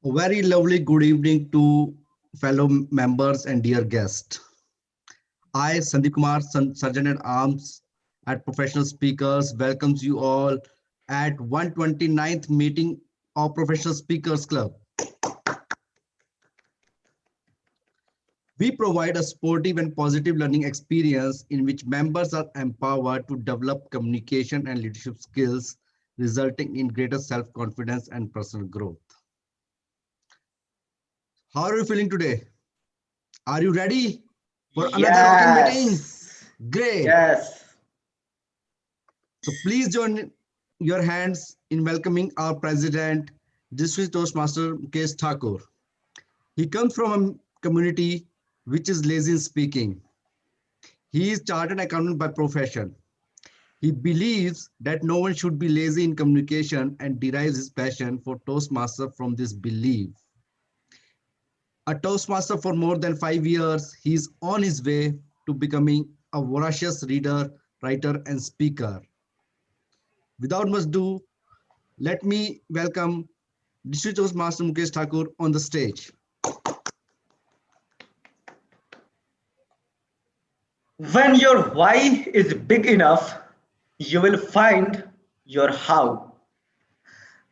A very lovely good evening to fellow members and dear guests. I, Sandeep Kumar, Sergeant at Arms at Professional Speakers, welcomes you all at 129th meeting of Professional Speakers Club. We provide a sportive and positive learning experience in which members are empowered to develop communication and leadership skills, resulting in greater self-confidence and personal growth. How are you feeling today? Are you ready for another rocking meeting? Yes. Great. Yes. So please join your hands in welcoming our president, District Toastmaster Mukesh Thakur. He comes from a community which is lazy in speaking. He is chartered accountant by profession. He believes that no one should be lazy in communication and derives his passion for Toastmaster from this belief. A Toastmaster for more than 5 years, he is on his way to becoming a voracious reader, writer, and speaker. Without much ado, let me welcome District Toastmaster Mukesh Thakur on the stage. When your why is big enough, you will find your how.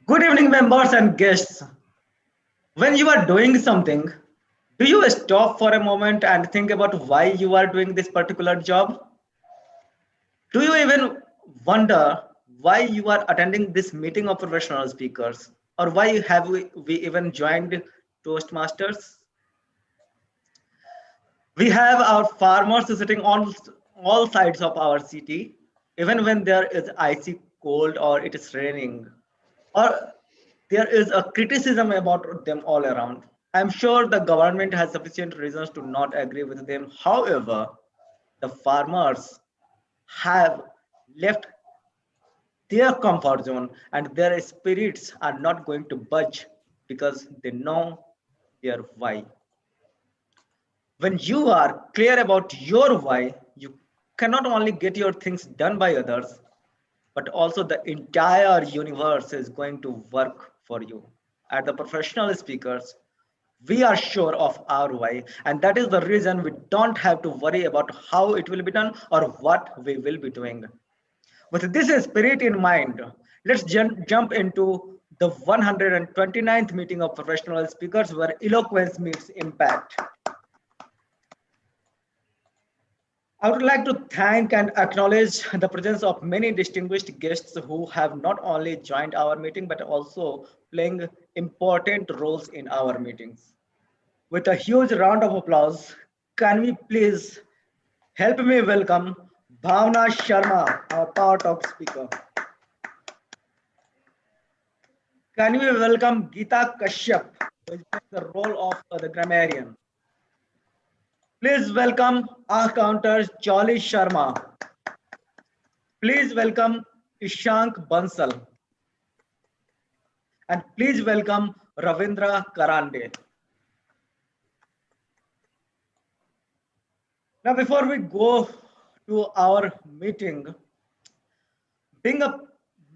Good evening, members and guests. When you are doing something, do you stop for a moment and think about why you are doing this particular job? Do you even wonder why you are attending this meeting of professional speakers? Or why have we even joined Toastmasters? We have our farmers sitting on all sides of our city, even when there is icy cold or it is raining, or there is a criticism about them all around. I'm sure the government has sufficient reasons to not agree with them. However, the farmers have left their comfort zone and their spirits are not going to budge because they know their why. When you are clear about your why, you cannot only get your things done by others, but also the entire universe is going to work for you. At the professional speakers, we are sure of our why, and that is the reason we don't have to worry about how it will be done or what we will be doing. With this spirit in mind, let's jump into the 129th meeting of professional speakers where eloquence meets impact. I would like to thank and acknowledge the presence of many distinguished guests who have not only joined our meeting but also playing important roles in our meetings. With a huge round of applause, can we please help me welcome Bhavna Sharma, our Power Talk speaker. Can we welcome Geeta Kashyap, who is playing the role of the grammarian. Please welcome our counter Jolly Sharma. Please welcome Ishank Bansal. And please welcome Ravindra Karande. Now, before we go to our meeting, being a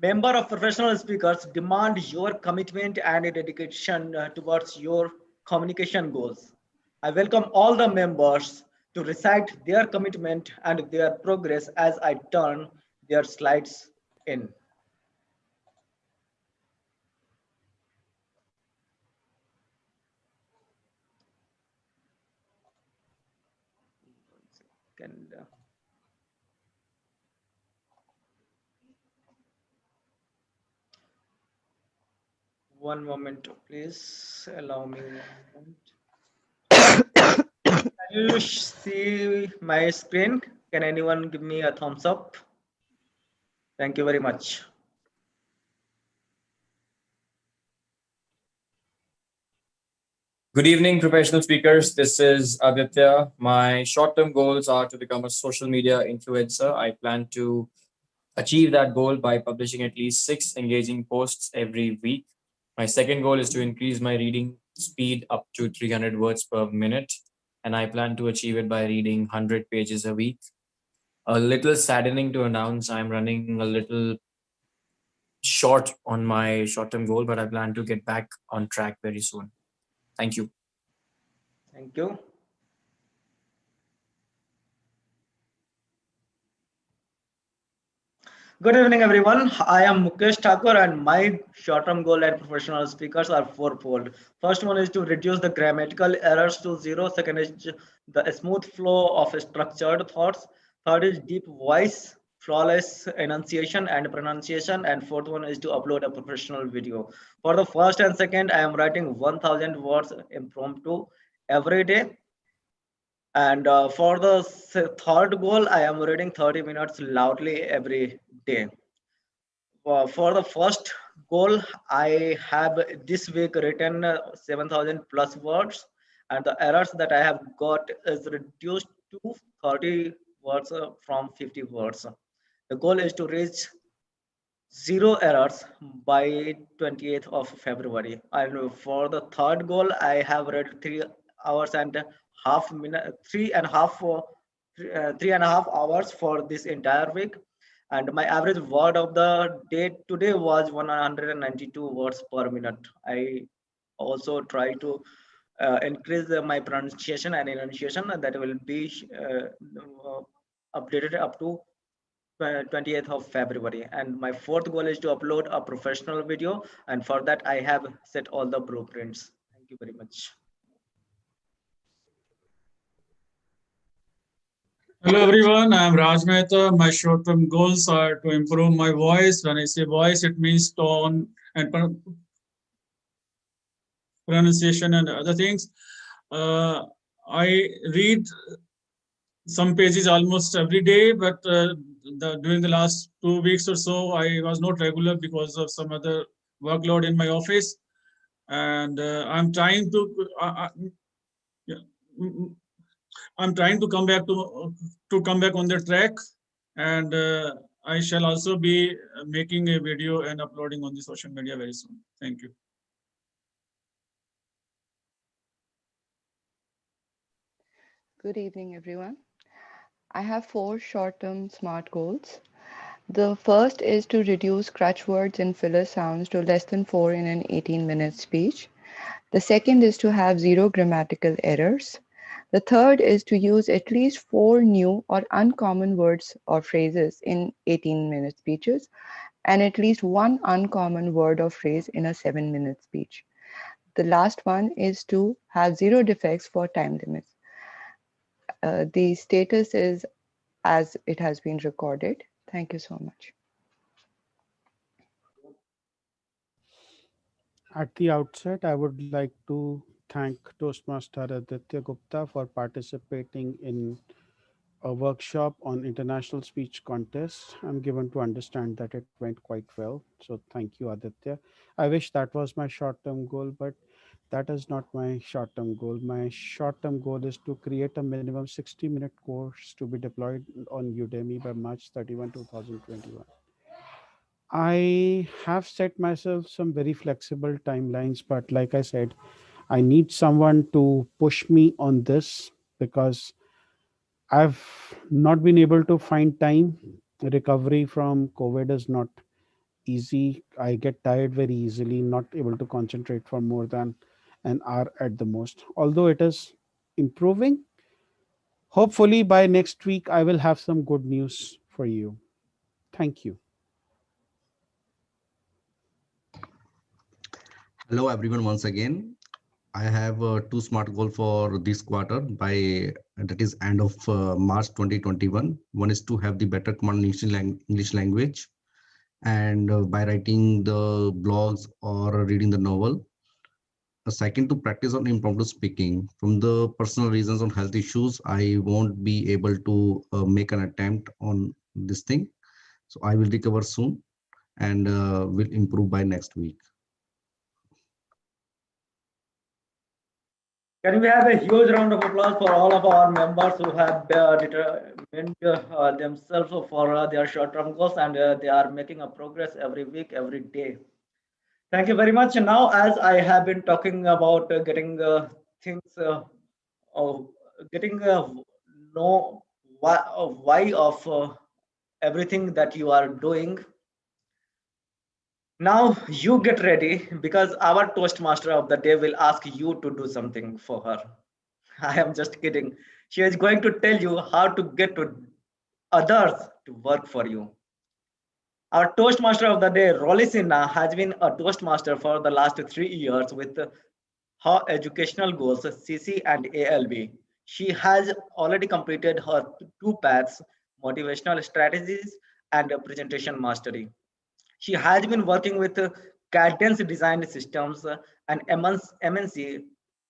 member of professional speakers demand your commitment and dedication towards your communication goals. I welcome all the members to recite their commitment and their progress as I turn their slides in. And, one moment, please allow me one moment. Can you see my screen? Can anyone give me a thumbs up? Thank you very much. Good evening, professional speakers. This is Aditya. My short term goals are to become a social media influencer. I plan to achieve that goal by publishing at least 6 engaging posts every week. My second goal is to increase my reading speed up to 300 words per minute, and I plan to achieve it by reading 100 pages a week. A little saddening to announce, I'm running a little short on my short-term goal, but I plan to get back on track very soon. Thank you. Thank you. Good evening, everyone. I am Mukesh Thakur, and my short-term goal and professional speakers are fourfold. First one is to reduce the grammatical errors to zero. Second is the smooth flow of structured thoughts. Third is deep voice, flawless enunciation and pronunciation. And fourth one is to upload a professional video. For the first and second, I am writing 1,000 words impromptu every day. And for the third goal, I am reading 30 minutes loudly every day. For the first goal, I have this week written 7,000 plus words, and the errors that I have got is reduced to 30 words from 50 words. The goal is to reach zero errors by 28th of February. And for the third goal, I have read 3 hours and a half minute, three and a half hours for this entire week. And my average word of the day today was 192 words per minute. I also try to increase my pronunciation and enunciation, and that will be updated up to 28th of February. And my fourth goal is to upload a professional video. And for that, I have set all the blueprints. Thank you very much. Hello everyone, I am Raj Mehta. My short-term goals are to improve my voice. When I say voice, it means tone and pronunciation and other things. I read some pages almost every day, but during the last 2 weeks or so, I was not regular because of some other workload in my office, and I'm trying to. Yeah, I'm trying to come back on the track, and I shall also be making a video and uploading on the social media very soon. Thank you. Good evening, everyone. I have 4 short-term SMART goals. The first is to reduce crutch words and filler sounds to less than 4 in an 18-minute speech. The second is to have 0 grammatical errors. The third is to use at least 4 new or uncommon words or phrases in 18-minute speeches and at least 1 uncommon word or phrase in a 7-minute speech. The last one is to have 0 defects for time limits. The status is as it has been recorded. Thank you so much. At the outset, I would like to thank Toastmaster Aditya Gupta for participating in a workshop on international speech contest. I'm given to understand that it went quite well. So thank you, Aditya. I wish that was my short-term goal, but that is not my short-term goal. My short-term goal is to create a minimum 60-minute course to be deployed on Udemy by March 31, 2021. I have set myself some very flexible timelines, but like I said, I need someone to push me on this because I've not been able to find time. Recovery from COVID is not easy. I get tired very easily, not able to concentrate for more than an hour at the most. Although it is improving, hopefully by next week, I will have some good news for you. Thank you. Hello, everyone. Once again, I have 2 SMART goal for this quarter by that is end of March 2021. One is to have the better command English language, and by writing the blogs or reading the novel. A second, to practice on impromptu speaking. From the personal reasons on health issues, I won't be able to make an attempt on this thing. So I will recover soon and will improve by next week. Can we have a huge round of applause for all of our members who have determined themselves for their short-term goals, and they are making a progress every week, every day. Thank you very much. And now, as I have been talking about getting things, getting know why of everything that you are doing, Now you get ready because our Toastmaster of the day will ask you to do something for her. I am just kidding. She is going to tell you how to get to others to work for you. Our Toastmaster of the day, Rolly Sinha, has been a Toastmaster for the last 3 years with her educational goals, CC and ALB. She has already completed her two paths, motivational strategies and presentation mastery. She has been working with Cadence Design Systems and MNC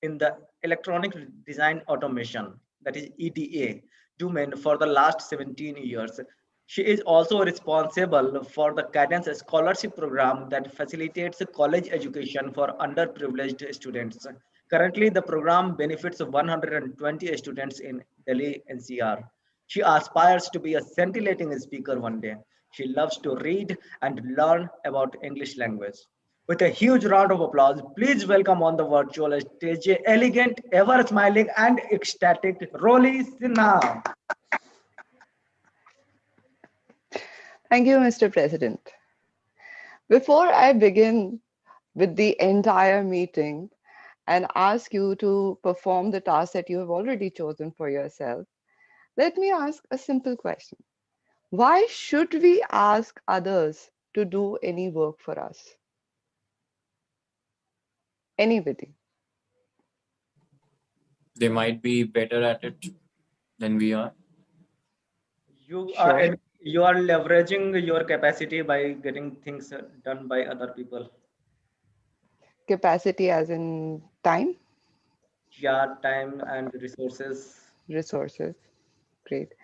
in the electronic design automation, that is EDA, domain for the last 17 years. She is also responsible for the Cadence Scholarship Program that facilitates college education for underprivileged students. Currently, the program benefits 120 students in Delhi NCR. She aspires to be a scintillating speaker one day. She loves to read and learn about English language. With a huge round of applause, please welcome on the virtual stage a elegant, ever smiling, and ecstatic Rolly Sinha. Thank you, Mr. President. Before I begin with the entire meeting and ask you to perform the task that you have already chosen for yourself, let me ask a simple question. Why should we ask others to do any work for us? Anybody? They might be better at it than we are. Sure. You are leveraging your capacity by getting things done by other people. Capacity as in time, Yeah, time and resources. resources. Great.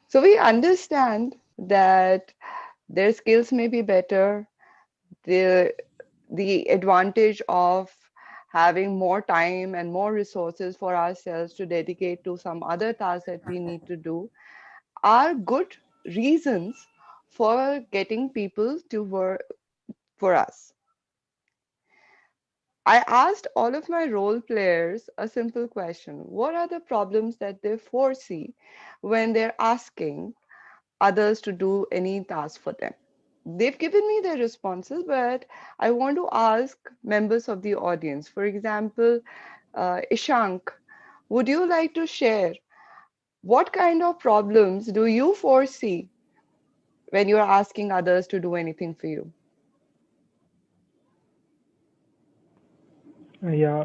So we understand that their skills may be better, the advantage of having more time and more resources for ourselves to dedicate to some other tasks that we need to do are good reasons for getting people to work for us. I asked all of my role players a simple question. What are the problems that they foresee when they're asking others to do any task for them? They've given me their responses, but I want to ask members of the audience. For example, Ishank, would you like to share what kind of problems do you foresee when you're asking others to do anything for you? Yeah,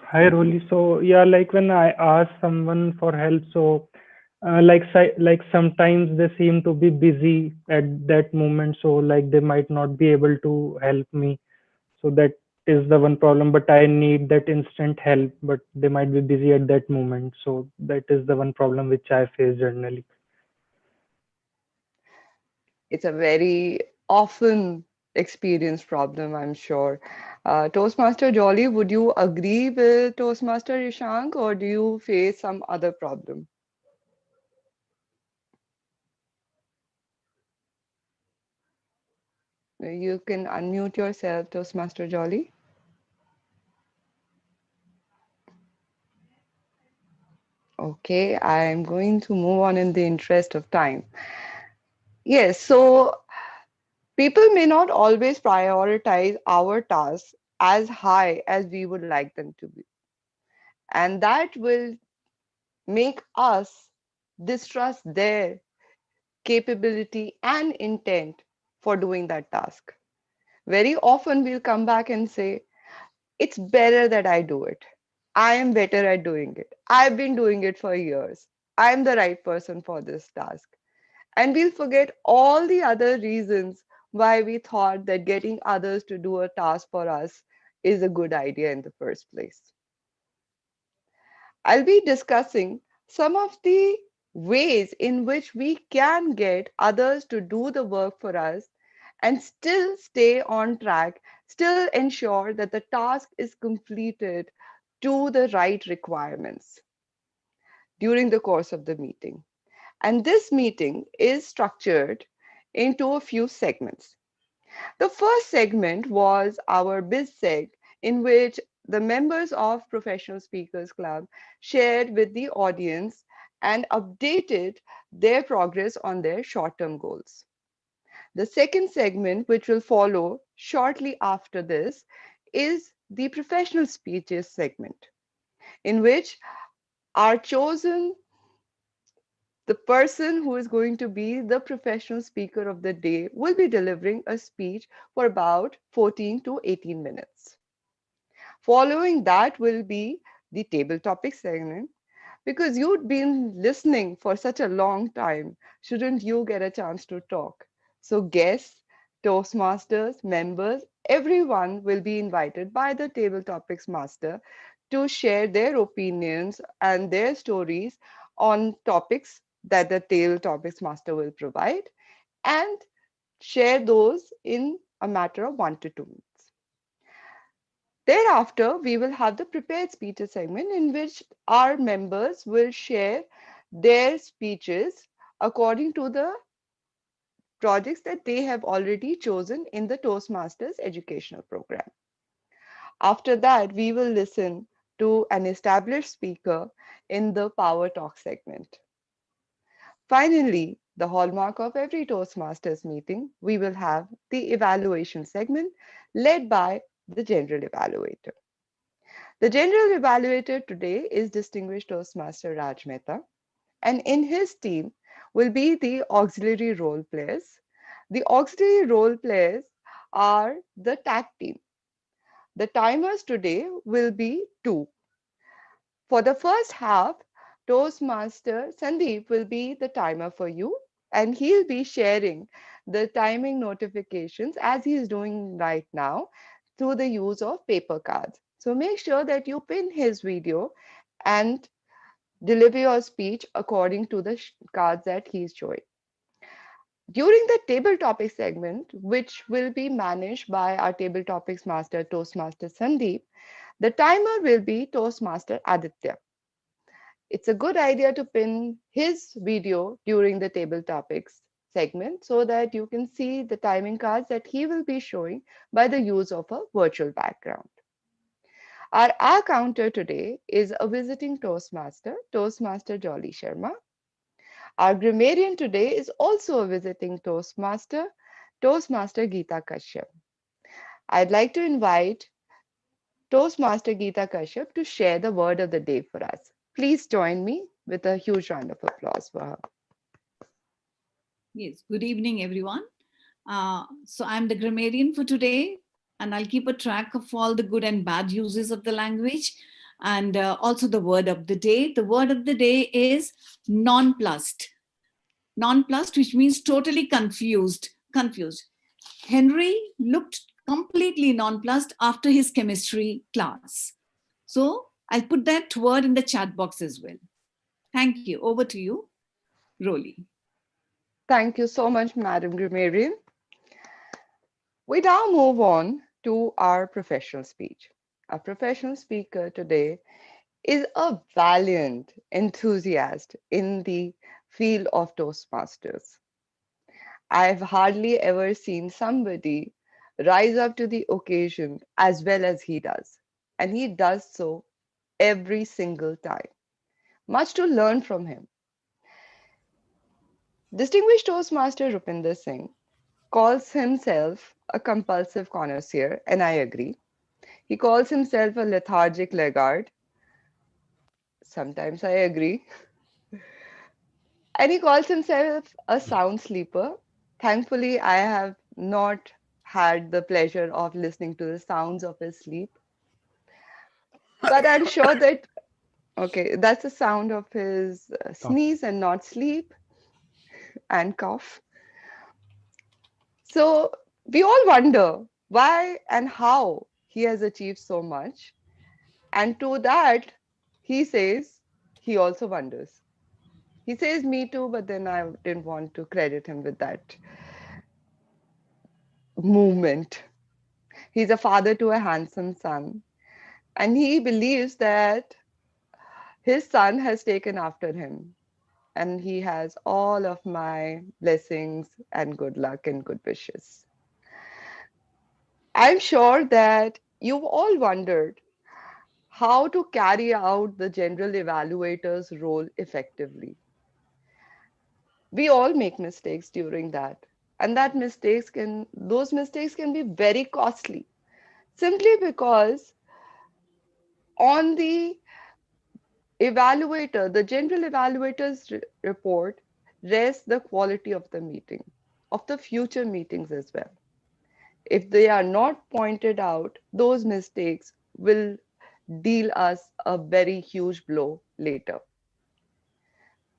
hi Rolly. So yeah, like when I ask someone for help, so like sometimes they seem to be busy at that moment, so like they might not be able to help me. So that is the one problem. But I need that instant help, but they might be busy at that moment. So that is the one problem which I face generally. It's a very often experienced problem, I'm sure. Toastmaster Jolly, would you agree with Toastmaster Ishank, or do you face some other problem? You can unmute yourself, Toastmaster Jolly. Okay, I'm going to move on in the interest of time. Yes, so people may not always prioritize our tasks as high as we would like them to be. And that will make us distrust their capability and intent for doing that task. Very often we'll come back and say, it's better that I do it. I am better at doing it. I've been doing it for years. I'm the right person for this task. And we'll forget all the other reasons why we thought that getting others to do a task for us is a good idea in the first place. I'll be discussing some of the ways in which we can get others to do the work for us and still stay on track, still ensure that the task is completed to the right requirements during the course of the meeting. And this meeting is structured into a few segments. The first segment was our BizSeg, in which the members of Professional Speakers Club shared with the audience and updated their progress on their short-term goals. The second segment, which will follow shortly after this, is the professional speeches segment, in which our chosen the person who is going to be the professional speaker of the day will be delivering a speech for about 14 to 18 minutes. Following that will be the table topic segment. Because you've been listening for such a long time, shouldn't you get a chance to talk? So guests, Toastmasters, members, everyone will be invited by the table topics master to share their opinions and their stories on topics that the table topics master will provide, and share those in a matter of 1 to 2 minutes. Thereafter, we will have the prepared speeches segment, in which our members will share their speeches according to the projects that they have already chosen in the Toastmasters educational program. After that, we will listen to an established speaker in the Power Talk segment. Finally, the hallmark of every Toastmasters meeting, we will have the evaluation segment led by the general evaluator. The general evaluator today is distinguished Toastmaster Raj Mehta, and in his team will be the auxiliary role players. The auxiliary role players are the tag team. The timers today will be 2. For the first half, Toastmaster Sandeep will be the timer for you, and he'll be sharing the timing notifications as he is doing right now through the use of paper cards. So make sure that you pin his video and deliver your speech according to the cards that he's showing. During the table topic segment, which will be managed by our table topics master, Toastmaster Sandeep, the timer will be Toastmaster Aditya. It's a good idea to pin his video during the table topics segment so that you can see the timing cards that he will be showing by the use of a virtual background. Our counter today is a visiting Toastmaster, Toastmaster Jolly Sharma. Our grammarian today is also a visiting Toastmaster, Toastmaster Geeta Kashyap. I'd like to invite Toastmaster Geeta Kashyap to share the word of the day for us. Please join me with a huge round of applause for her. Yes, good evening, everyone. So I'm the grammarian for today, and I'll keep a track of all the good and bad uses of the language, and also the word of the day. The word of the day is nonplussed. Nonplussed, which means totally confused. Henry looked completely nonplussed after his chemistry class. So I'll put that word in the chat box as well. Thank you. Over to you, Rolly. Thank you so much, Madam Grammarian. We now move on to our professional speech. Our professional speaker today is a valiant enthusiast in the field of Toastmasters. I've hardly ever seen somebody rise up to the occasion as well as he does. And he does so every single time. Much to learn from him. Distinguished Toastmaster Rupinder Singh calls himself a compulsive connoisseur, and I agree. He calls himself a lethargic laggard. Sometimes I agree. And he calls himself a sound sleeper. Thankfully, I have not had the pleasure of listening to the sounds of his sleep. But I'm sure that, okay, that's the sound of his sneeze and not sleep and cough. So we all wonder why and how he has achieved so much. And to that, he says he also wonders. He says me too, but then I didn't want to credit him with that movement. He's a father to a handsome son, and he believes that his son has taken after him, and he has all of my blessings and good luck and good wishes. I'm sure that you've all wondered how to carry out the general evaluator's role effectively. We all make mistakes during that. And those mistakes can be very costly, simply because on the the general evaluator's report rests the quality of the meeting, of the future meetings as well. If they are not pointed out, those mistakes will deal us a very huge blow later.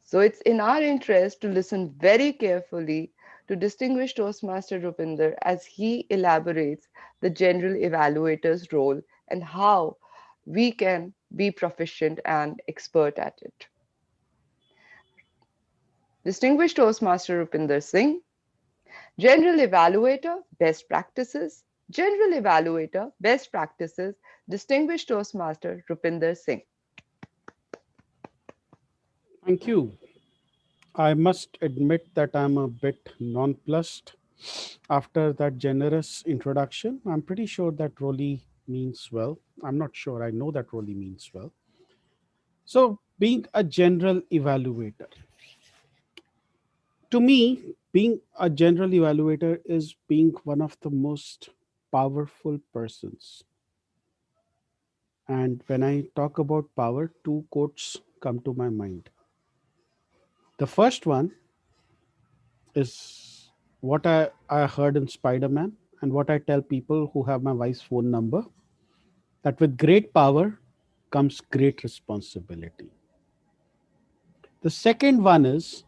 So it's in our interest to listen very carefully to distinguished Toastmaster Rupinder as he elaborates the general evaluator's role and how we can be proficient and expert at it. Distinguished Toastmaster Rupinder Singh, General Evaluator, Best Practices, General Evaluator, Best Practices, Distinguished Toastmaster Rupinder Singh. Thank you. I must admit that I'm a bit nonplussed after that generous introduction. I'm pretty sure that Rolly means well. I'm not sure. I know that Rolly means well. So, being a general evaluator, to me, being a general evaluator is being one of the most powerful persons. And when I talk about power, two quotes come to my mind. The first one is what I heard in Spider Man and what I tell people who have my wife's phone number, that with great power comes great responsibility. The second one is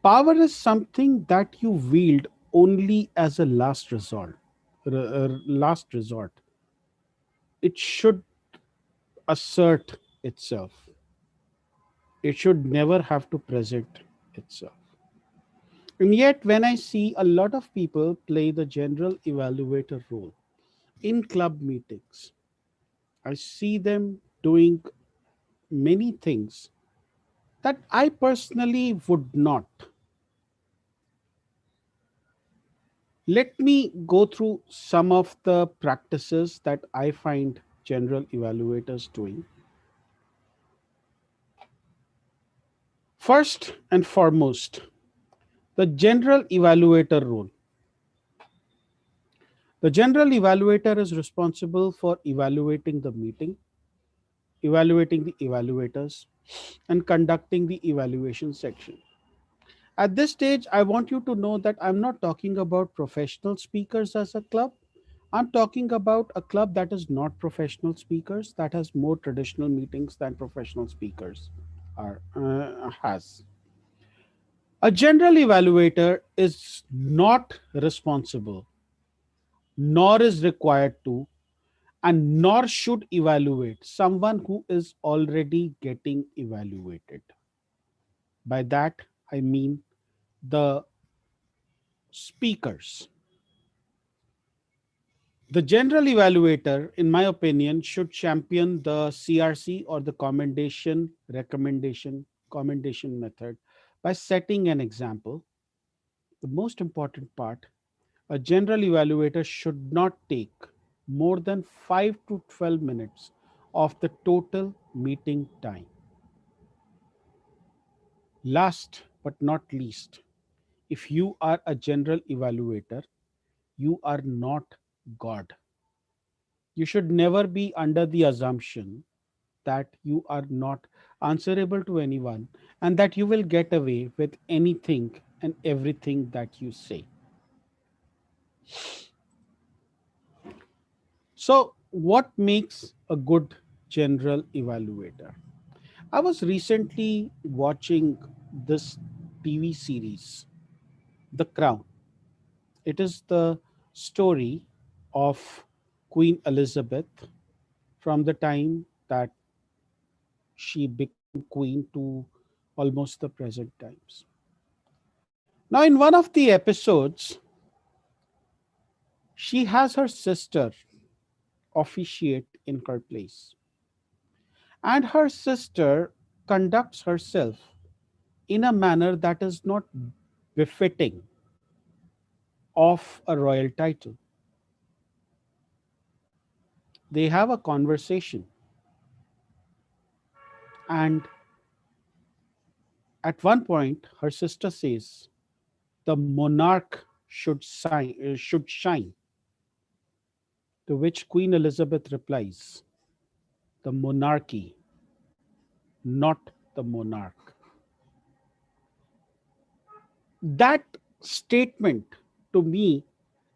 power is something that you wield only as a last resort. Last resort. It should assert itself. It should never have to present itself. And yet, when I see a lot of people play the general evaluator role in club meetings, I see them doing many things that I personally would not. Let me go through some of the practices that I find general evaluators doing. First and foremost, the general evaluator role. The general evaluator is responsible for evaluating the meeting, evaluating the evaluators, and conducting the evaluation section. At this stage, I want you to know that I'm not talking about professional speakers as a club. I'm talking about a club that is not professional speakers, that has more traditional meetings than professional speakers has. A general evaluator is not responsible, nor is required to, and nor should evaluate someone who is already getting evaluated. By that, I mean the speakers. The general evaluator, in my opinion, should champion the CRC or the commendation method by setting an example. The most important part, a general evaluator should not take more than 5 to 12 minutes of the total meeting time. Last but not least, if you are a general evaluator, you are not God. You should never be under the assumption that you are not answerable to anyone and that you will get away with anything and everything that you say. So, what makes a good general evaluator? I was recently watching this TV series, The Crown. It is the story of Queen Elizabeth from the time that she became queen to almost the present times. Now, in one of the episodes, she has her sister officiate in her place, and her sister conducts herself in a manner that is not befitting of a royal title. They have a conversation, and at one point, her sister says, "The monarch should shine? To which Queen Elizabeth replies, the monarchy, not the monarch. That statement to me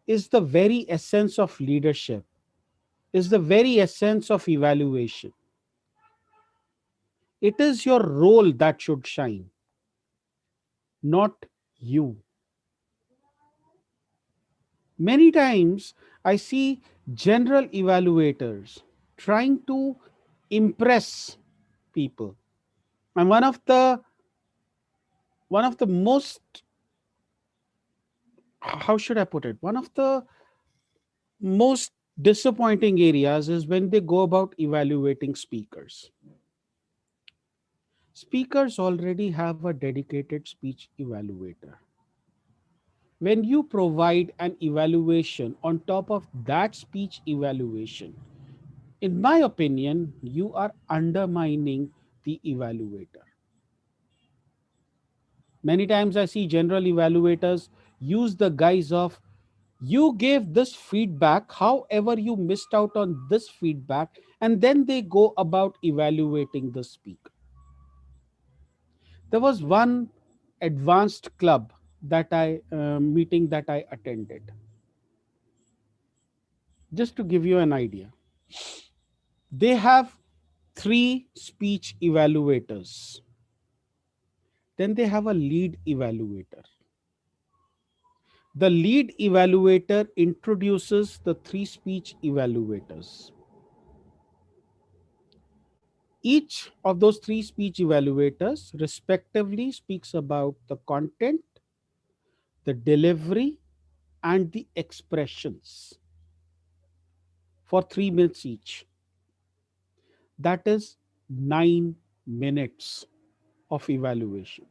is the very essence of leadership, is the very essence of evaluation. It is your role that should shine, not you. Many times I see general evaluators trying to impress people. And one of the most, how should I put it? One of the most disappointing areas is when they go about evaluating speakers. Speakers already have a dedicated speech evaluator. When you provide an evaluation on top of that speech evaluation, in my opinion, you are undermining the evaluator. Many times I see general evaluators use the guise of, you gave this feedback, however, you missed out on this feedback, and then they go about evaluating the speaker. There was one advanced club that I meeting that I attended. Just to give you an idea, they have 3 speech evaluators. Then they have a lead evaluator. The lead evaluator introduces the 3 speech evaluators. Each of those 3 speech evaluators respectively speaks about the content, the delivery, and the expressions for 3 minutes each. That is 9 minutes of evaluation.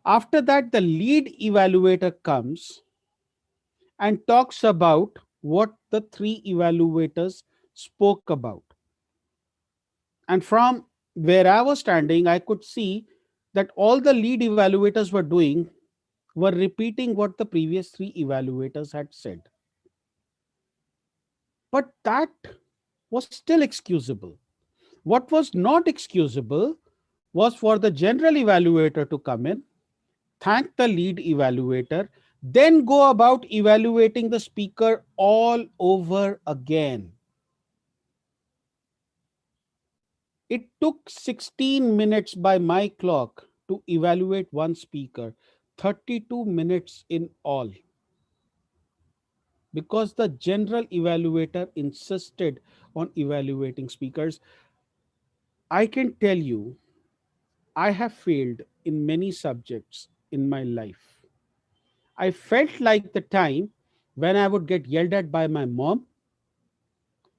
After that, the lead evaluator comes and talks about what the 3 evaluators spoke about. And from where I was standing, I could see that all the lead evaluators were doing were repeating what the previous 3 evaluators had said. But that was still excusable. What was not excusable was for the general evaluator to come in, thank the lead evaluator, then go about evaluating the speaker all over again. It took 16 minutes by my clock to evaluate one speaker, 32 minutes in all, because the general evaluator insisted on evaluating speakers. I can tell you, I have failed in many subjects in my life. I felt like the time when I would get yelled at by my mom,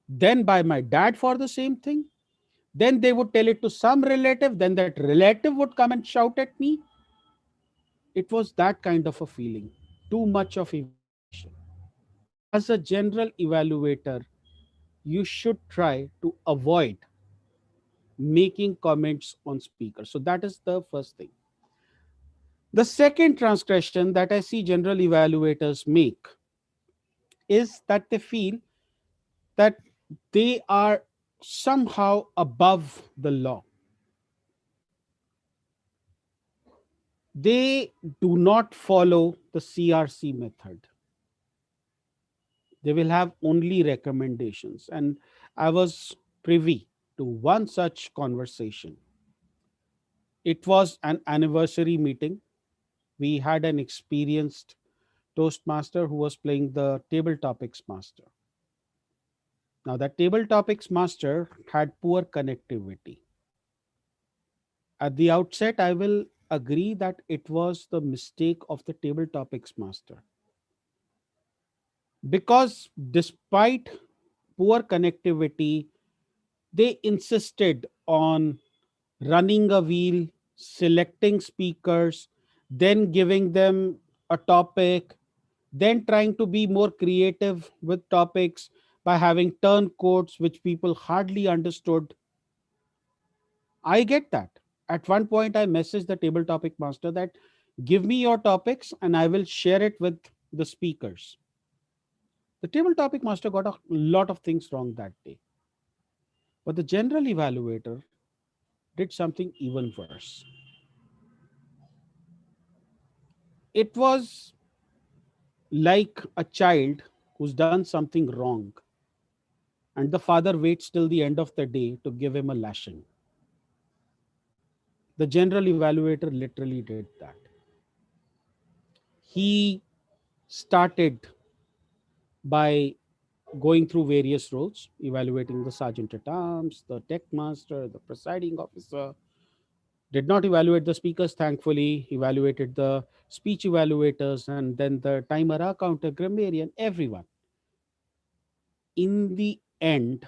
then by my dad for the same thing. Then they would tell it to some relative, then that relative would come and shout at me. It was that kind of a feeling, too much of evaluation. As a general evaluator, you should try to avoid making comments on speakers. So that is the first thing. The second transgression that I see general evaluators make is that they feel that they are somehow above the law. They do not follow the CRC method. They will have only recommendations. And I was privy to one such conversation. It was an anniversary meeting. We had an experienced Toastmaster who was playing the table topics master. Now, that table topics master had poor connectivity. At the outset, I will agree that it was the mistake of the table topics master. Because despite poor connectivity, they insisted on running a wheel, selecting speakers, then giving them a topic, then trying to be more creative with topics by having turn codes which people hardly understood. I get that. At one point, I messaged the table topic master that give me your topics and I will share it with the speakers. The table topic master got a lot of things wrong that day. But the general evaluator did something even worse. It was like a child who's done something wrong, and the father waits till the end of the day to give him a lashing. The general evaluator literally did that. He started by going through various roles, evaluating the sergeant at arms, the tech master, the presiding officer. Did not evaluate the speakers, thankfully, evaluated the speech evaluators, and then the timer, counter, grammarian, everyone. In the end,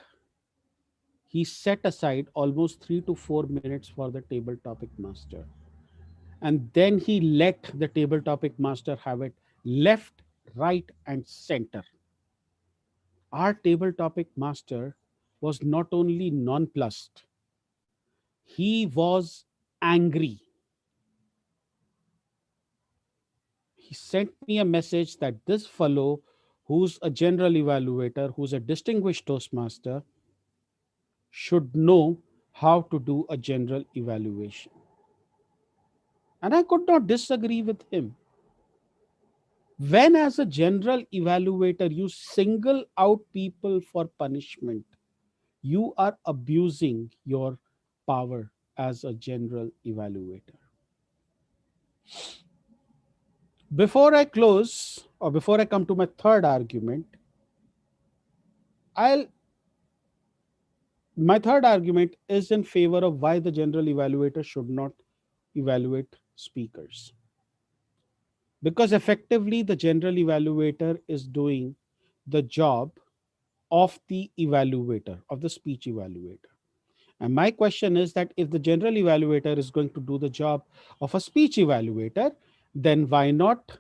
he set aside almost 3 to 4 minutes for the table topic master. And then he let the table topic master have it left, right, and center. Our table topic master was not only nonplussed, he was angry. He sent me a message that this fellow, who's a general evaluator, who's a distinguished Toastmaster, should know how to do a general evaluation. And I could not disagree with him. When, as a general evaluator, you single out people for punishment, you are abusing your power as a general evaluator. Before I close, or before I come to my third argument, my third argument is in favor of why the general evaluator should not evaluate speakers. Because effectively, the general evaluator is doing the job of the evaluator, of the speech evaluator. And my question is that if the general evaluator is going to do the job of a speech evaluator, then why not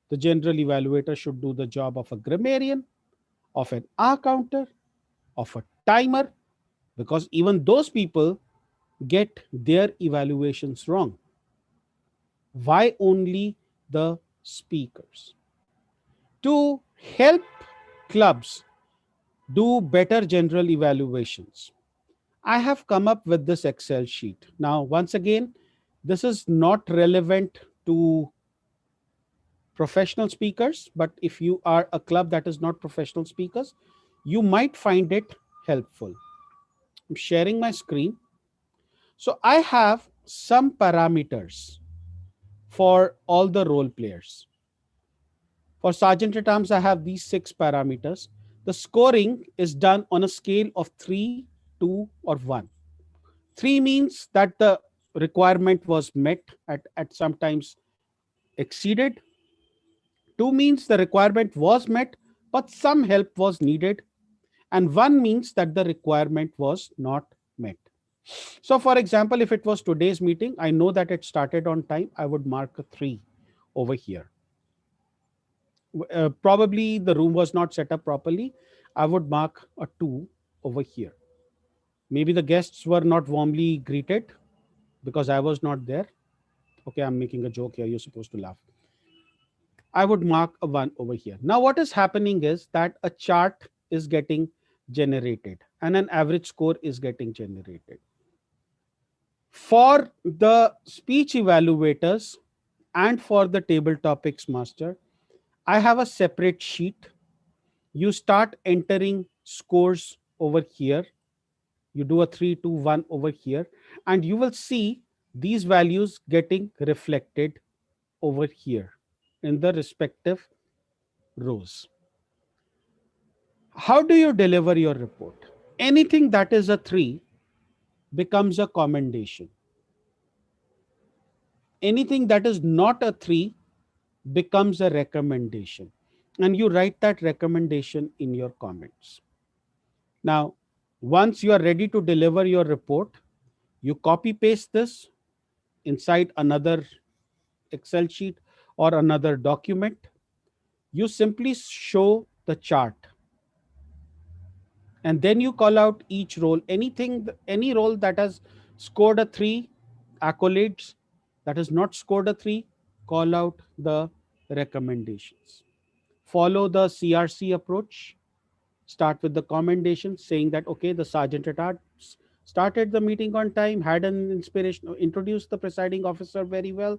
the general evaluator should do the job of a grammarian, of an R counter, of a timer, because even those people get their evaluations wrong. Why only the speakers? To help clubs do better general evaluations, I have come up with this Excel sheet. Now, once again, this is not relevant to professional speakers, but if you are a club that is not professional speakers, you might find it helpful. I'm sharing my screen. So I have some parameters for all the role players. For Sergeant at Arms, I have these 6 parameters. The scoring is done on a scale of 3, 2, or 1. 3 means that the requirement was met at sometimes exceeded. 2 means the requirement was met, but some help was needed. And 1 means that the requirement was not met. So, for example, if it was today's meeting, I know that it started on time, I would mark a 3 over here. Probably the room was not set up properly, I would mark a 2 over here. Maybe the guests were not warmly greeted because I was not there. Okay, I'm making a joke here, you're supposed to laugh. I would mark a 1 over here. Now, what is happening is that a chart is getting generated and an average score is getting generated. For the speech evaluators and for the table topics master, I have a separate sheet. You start entering scores over here. You do a 3, 2, 1 over here, and you will see these values getting reflected over here in the respective rows. How do you deliver your report? Anything that is a 3 becomes a commendation. Anything that is not a 3 becomes a recommendation. And you write that recommendation in your comments. Now, once you are ready to deliver your report, you copy paste this inside another Excel sheet or another document. You simply show the chart. And then you call out each role. Any role that has scored a 3, accolades, that has not scored a 3, call out the recommendations. follow the CRC approach. Start with the commendation, saying that, okay, the sergeant at arms started the meeting on time, had an inspiration, introduced the presiding officer very well,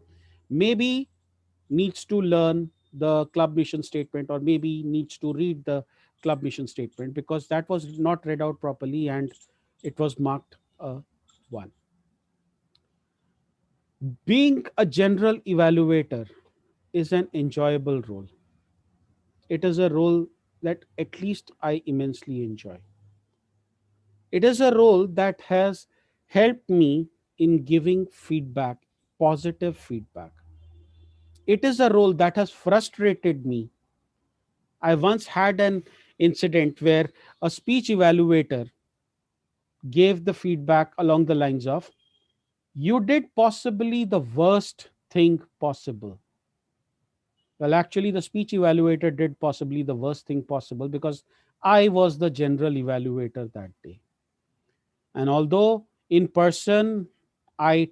maybe needs to learn the club mission statement, or maybe needs to read the club mission statement, because that was not read out properly and it was marked a 1. Being a general evaluator is an enjoyable role. It is a role that at least I immensely enjoy. It is a role that has helped me in giving feedback, positive feedback. It is a role that has frustrated me. I once had an incident where a speech evaluator gave the feedback along the lines of, "You did possibly the worst thing possible." Well, actually, the speech evaluator did possibly the worst thing possible, because I was the general evaluator that day. And although in person, I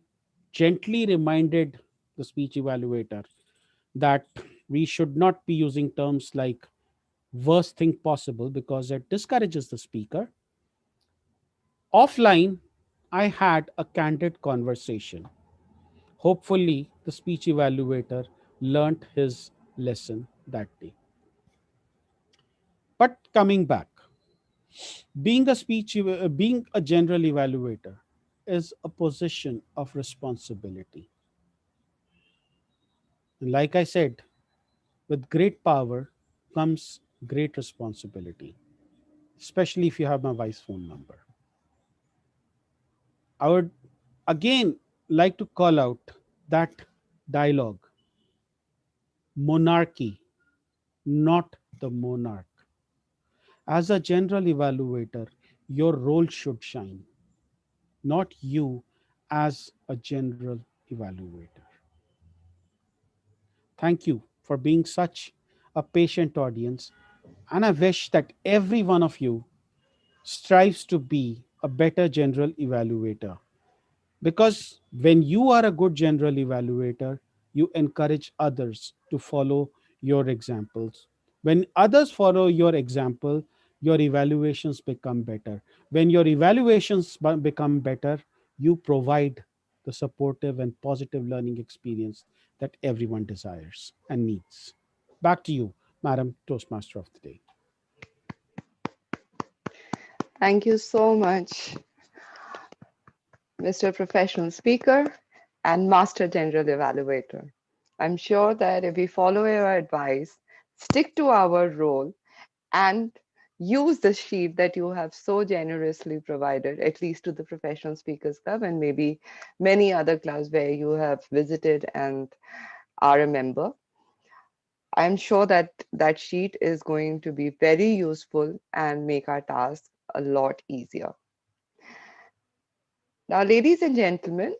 gently reminded the speech evaluator that we should not be using terms like worst thing possible, because it discourages the speaker. Offline, I had a candid conversation. Hopefully, the speech evaluator learnt his lesson that day. But coming back, being a general evaluator is a position of responsibility. And like I said, with great power comes great responsibility, especially if you have my wife's phone number. I would again like to call out that dialogue: monarchy, not the monarch. As a general evaluator, your role should shine, not you as a general evaluator. Thank you for being such a patient audience, and I wish that every one of you strives to be a better general evaluator, because when you are a good general evaluator, you encourage others to follow your examples. When others follow your example, your evaluations become better. When your evaluations become better, you provide the supportive and positive learning experience that everyone desires and needs. Back to you, Madam Toastmaster of the Day. Thank you so much, Mr. Professional Speaker and Master General Evaluator. I'm sure that if we follow your advice, stick to our role, and use the sheet that you have so generously provided, at least to the Professional Speakers Club and maybe many other clubs where you have visited and are a member. I'm sure that that sheet is going to be very useful and make our task a lot easier. Now, ladies and gentlemen,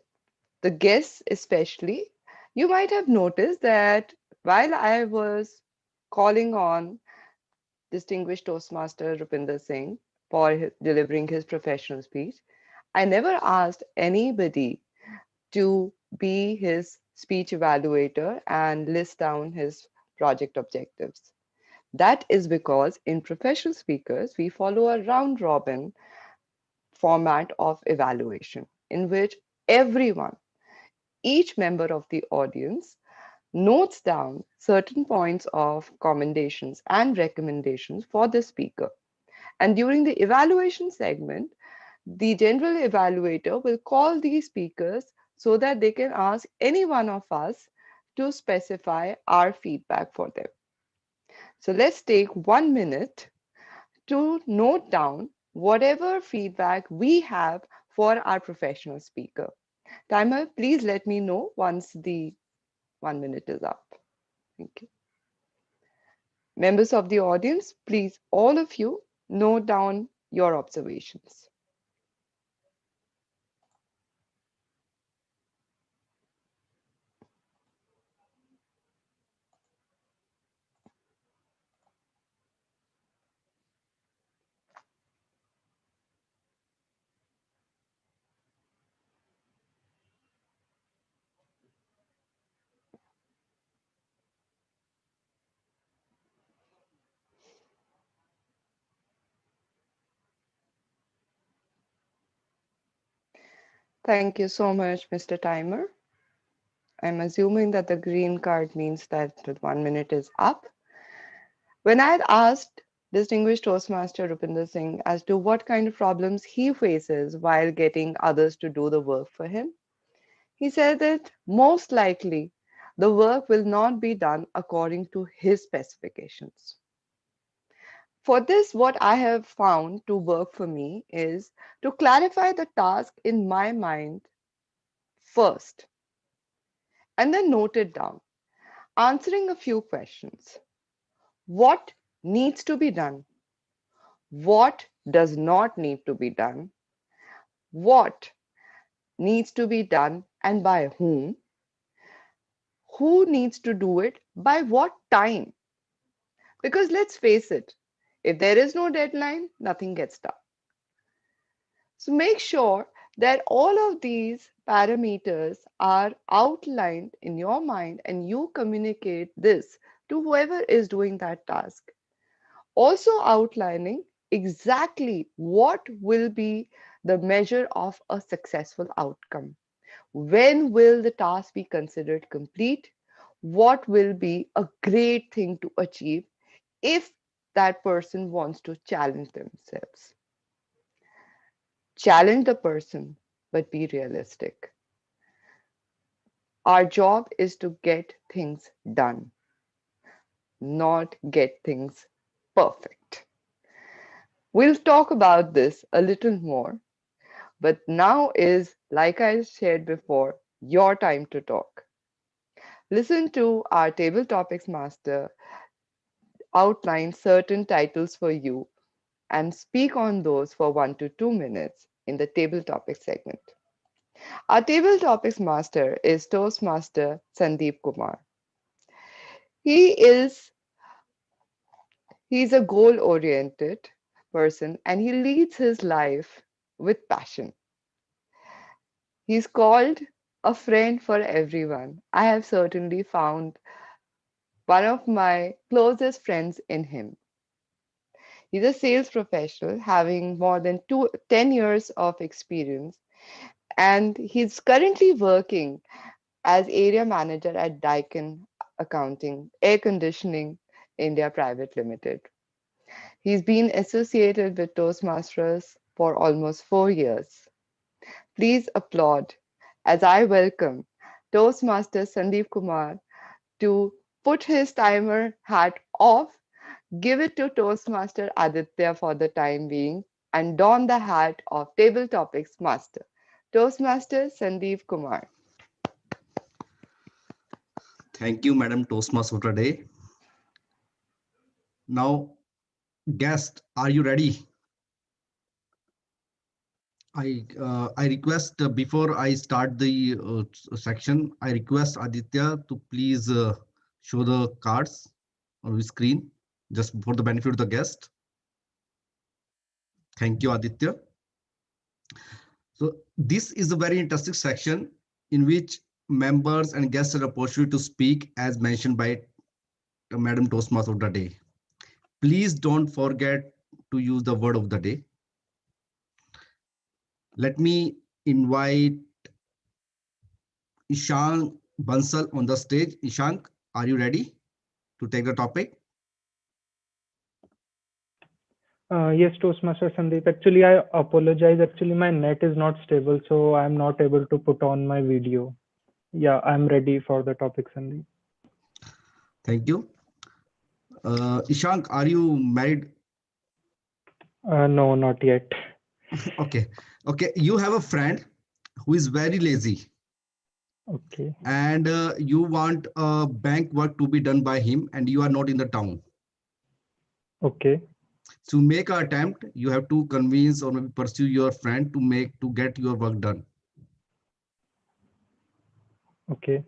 the guests especially, you might have noticed that while I was calling on distinguished Toastmaster Rupinder Singh for delivering his professional speech, I never asked anybody to be his speech evaluator and list down his project objectives. That is because in professional speakers, we follow a round robin format of evaluation in which everyone, each member of the audience, notes down certain points of commendations and recommendations for the speaker. And during the evaluation segment, the general evaluator will call these speakers so that they can ask any one of us to specify our feedback for them. So let's take 1 minute to note down whatever feedback we have for our professional speaker. Timer, please let me know once the 1 minute is up. Thank you. Members of the audience, please, all of you, note down your observations. Thank you so much, Mr. Timer. I'm assuming that the green card means that the 1 minute is up. When I had asked distinguished Toastmaster Rupinder Singh as to what kind of problems he faces while getting others to do the work for him, he said that most likely the work will not be done according to his specifications. For this, what I have found to work for me is to clarify the task in my mind first and then note it down, answering a few questions. What needs to be done? What does not need to be done? What needs to be done and by whom? Who needs to do it by what time? Because let's face it, if there is no deadline, nothing gets done. So make sure that all of these parameters are outlined in your mind and you communicate this to whoever is doing that task. Also outlining exactly what will be the measure of a successful outcome. When will the task be considered complete? What will be a great thing to achieve if that person wants to challenge themselves? Challenge the person, but be realistic. Our job is to get things done, not get things perfect. We'll talk about this a little more, but now is, like I shared before, your time to talk. Listen to our table topics master outline certain titles for you and speak on those for 1 to 2 minutes in the table topics segment. Our table topics master is Toastmaster Sandeep Kumar. He is he's a goal-oriented person and he leads his life with passion. He's called a friend for everyone. I have certainly found one of my closest friends in him. He's a sales professional having more than 10 years of experience, and he's currently working as area manager at Daikin Accounting, Air Conditioning India Private Limited. He's been associated with Toastmasters for almost 4 years. Please applaud as I welcome Toastmaster Sandeep Kumar to put his timer hat off, give it to Toastmaster Aditya for the time being, and don the hat of Table Topics Master, Toastmaster Sandeep Kumar. Thank you, Madam Toastmaster today. Now, guest, are you ready? I request before I start the section, I request Aditya to please show the cards on the screen just for the benefit of the guest. Thank you, Aditya. So this is a very interesting section in which members and guests are opportunity to speak as mentioned by Madam Toastmaster of the day. Please don't forget to use the word of the day. Let me invite Ishank Bansal on the stage. Ishank, are you ready to take the topic? Yes, Toastmaster Sandeep. Actually, I apologize. Actually, my net is not stable, so I'm not able to put on my video. Yeah, I'm ready for the topic, Sandeep. Thank you. Ishank, are you married? No, not yet. Okay. Okay. You have a friend who is very lazy. Okay. And you want bank work to be done by him and you are not in the town. Okay. To make an attempt, you have to convince or maybe pursue your friend to get your work done. Okay.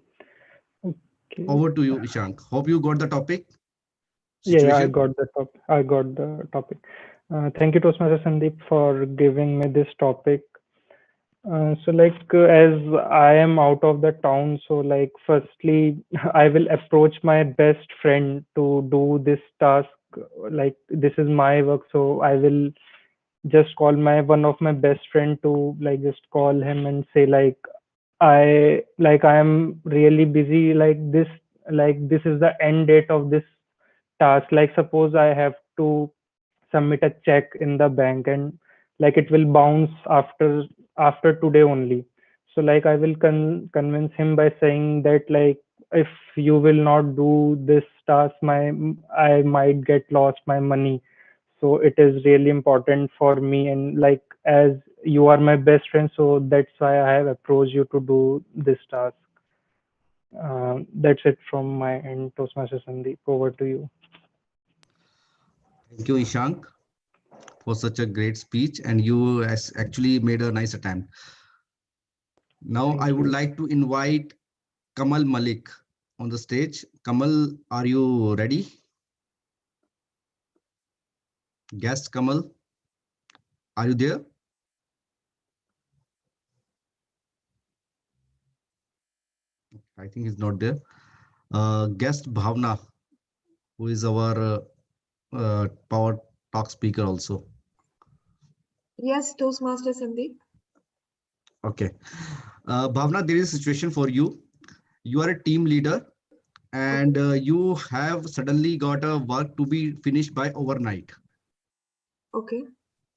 Okay. Over to you, Ishank. Hope you got the topic. Yeah, I got the topic. I got the topic. Thank you, Toastmaster Sandeep, for giving me this topic. So as I am out of the town, so firstly, I will approach my best friend to do this task. Like this is my work, so I will just call my one of my best friend to like just call him and say like I am really busy, like this is the end date of this task. Like suppose I have to submit a check in the bank and like it will bounce after today only. So like I will convince him by saying that like if you will not do this task, I might get lost my money. So it is really important for me, and like as you are my best friend, so that's why I have approached you to do this task. That's it from my end, Toastmaster Sandeep. Over to you. Thank you, Ishank, for such a great speech, and you has actually made a nice attempt. Now, Thank I would you. like to invite Kamal Malik on the stage. Kamal, are you ready? Guest Kamal, are you there? I think he's not there. Guest Bhavna, who is our Power Talk speaker also. Yes, Toastmaster Sandeep. Okay. Bhavna, there is a situation for you. You are a team leader and you have suddenly got a work to be finished by overnight. Okay.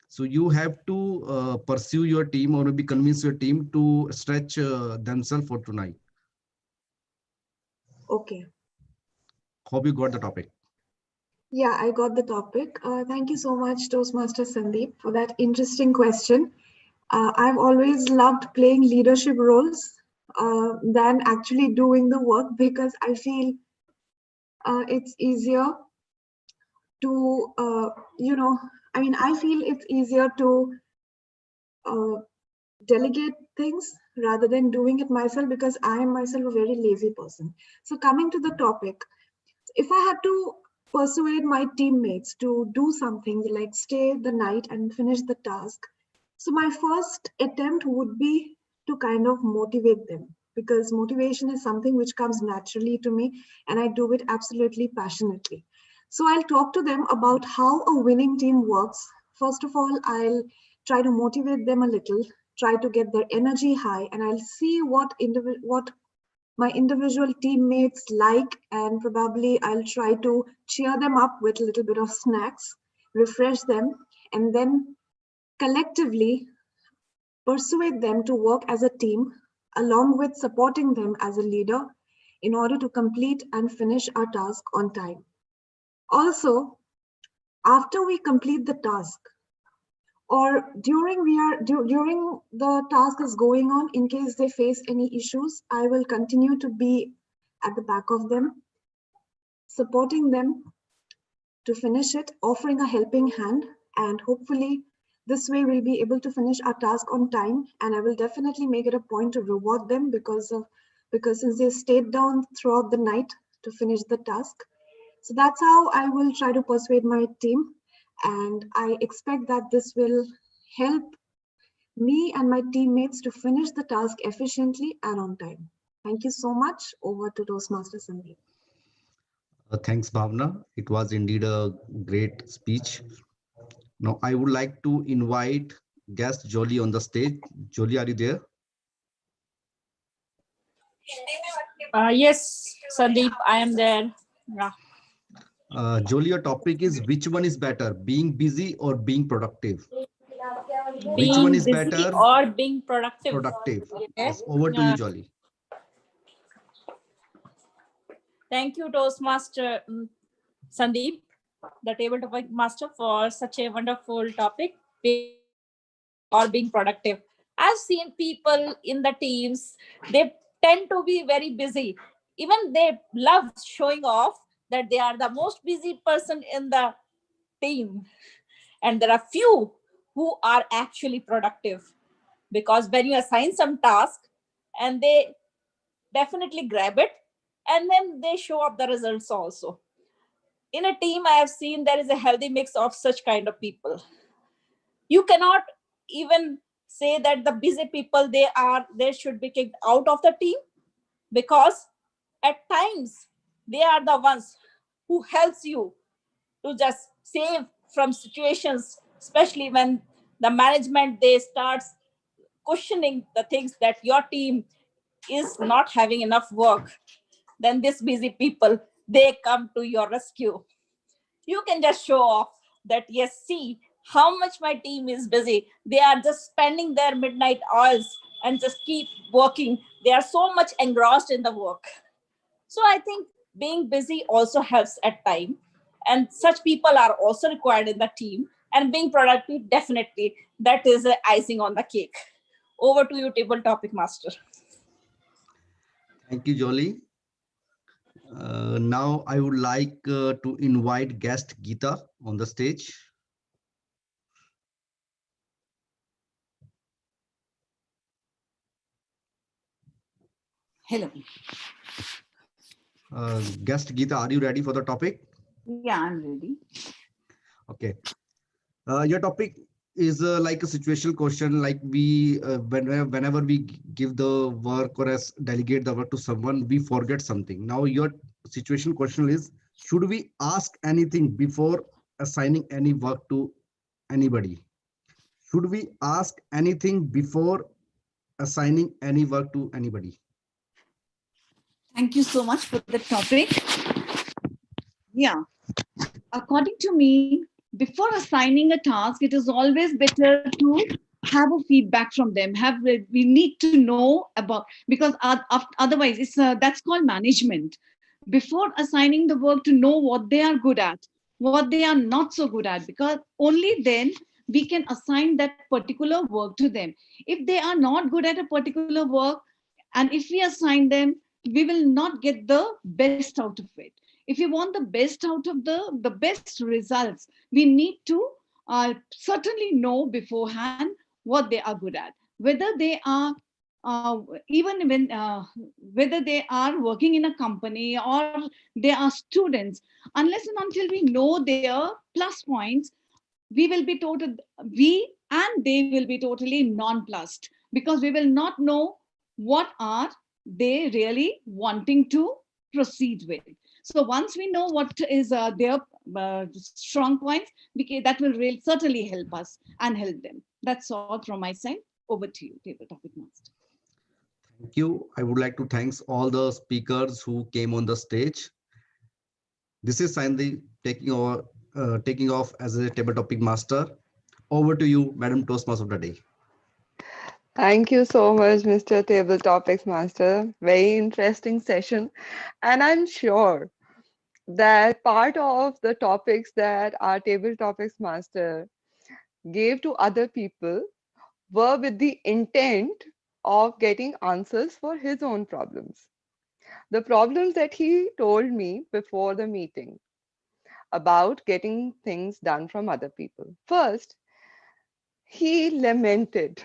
So you have to pursue your team or maybe convince your team to stretch themselves for tonight. Okay. Hope you got the topic. Yeah, I got the topic. Thank you so much, Toastmaster Sandeep, for that interesting question. I've always loved playing leadership roles than actually doing the work, because I feel it's easier to, I feel it's easier to delegate things rather than doing it myself, because I am myself a very lazy person. So coming to the topic, if I had to persuade my teammates to do something like stay the night and finish the task, so my first attempt would be to kind of motivate them, because motivation is something which comes naturally to me and I do it absolutely passionately. So I'll talk to them about how a winning team works. First of all, I'll try to motivate them a little, try to get their energy high, and I'll see what my individual teammates like, and probably I'll try to cheer them up with a little bit of snacks, refresh them, and then collectively persuade them to work as a team along with supporting them as a leader in order to complete and finish our task on time. Also, after we complete the task, or during the task is going on, in case they face any issues, I will continue to be at the back of them, supporting them to finish it, offering a helping hand, and hopefully this way we'll be able to finish our task on time. And I will definitely make it a point to reward them because since they stayed down throughout the night to finish the task. So that's how I will try to persuade my team, and I expect that this will help me and my teammates to finish the task efficiently and on time. Thank you so much. Over to Toastmaster Sandeep. Thanks, Bhavna. It was indeed a great speech. Now, I would like to invite guest Jolie on the stage. Jolie, are you there? Yes, Sandeep, I am there. Yeah. Jolie, your topic is which one is better, being busy or being productive? Which one Being is busy better? or being productive? Productive. Okay. Yes, over to you, Jolie. Thank you, Toastmaster Sandeep, the table topic master, for such a wonderful topic, or being productive. I've seen people in the teams, they tend to be very busy. Even they love showing off that they are the most busy person in the team. And there are few who are actually productive, because when you assign some task and they definitely grab it, and then they show up the results also. In a team, I have seen there is a healthy mix of such kind of people. You cannot even say that the busy people, they should be kicked out of the team, because at times they are the ones who helps you to just save from situations, especially when the management, they start questioning the things that your team is not having enough work, then these busy people, they come to your rescue. You can just show off that, yes, see how much my team is busy. They are just spending their midnight hours and just keep working. They are so much engrossed in the work. So I think being busy also helps at time. And such people are also required in the team. And being productive, definitely, that is the icing on the cake. Over to you, table topic master. Thank you, Jolie. Now I would like to invite guest Geeta on the stage. Hello. Guest Geeta, are you ready for the topic? Yeah, I'm ready. Okay. Your topic is like a situational question, like we whenever we give the work or as delegate the work to someone, we forget something. Now your situation question is, should we ask anything before assigning any work to anybody? Should we ask anything before assigning any work to anybody? Thank you so much for the topic. Yeah, according to me, before assigning a task, it is always better to have a feedback from them. We need to know about, because otherwise it's that's called management. Before assigning the work, to know what they are good at, what they are not so good at, because only then we can assign that particular work to them. If they are not good at a particular work, and if we assign them, we will not get the best out of it. If you want the best out of the best results, we need to certainly know beforehand what they are good at, whether they are even when whether they are working in a company or they are students. Unless and until we know their plus points, we will be total we and they will be totally nonplussed, because we will not know what are they really wanting to proceed with. So once we know what is their strong points, that will really certainly help us and help them. That's all from my side. Over to you, table topic master. Thank you. I would like to thank all the speakers who came on the stage. This is Sandy taking off as a table topic master. Over to you, Madam Toastmaster of the day. Thank you so much, Mr. Table Topics Master. Very interesting session. And I'm sure that part of the topics that our Table Topics Master gave to other people were with the intent of getting answers for his own problems. The problems that he told me before the meeting about getting things done from other people. First, he lamented,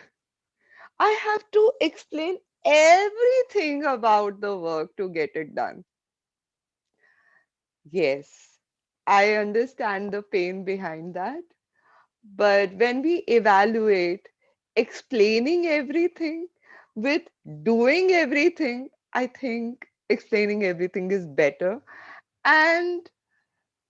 I have to explain everything about the work to get it done. Yes, I understand the pain behind that. But when we evaluate explaining everything with doing everything, I think explaining everything is better. And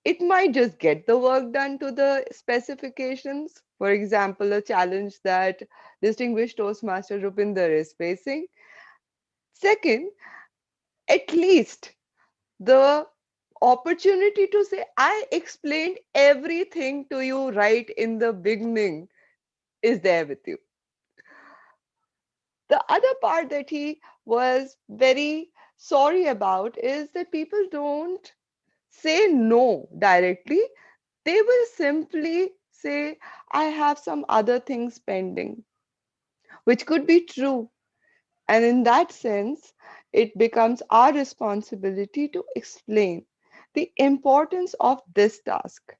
it might just get the work done to the specifications. For example, a challenge that distinguished Toastmaster Rupinder is facing. Second, at least the opportunity to say, I explained everything to you right in the beginning is there with you. The other part that he was very sorry about is that people don't say no directly. They will simply say, I have some other things pending, which could be true. And in that sense, it becomes our responsibility to explain the importance of this task.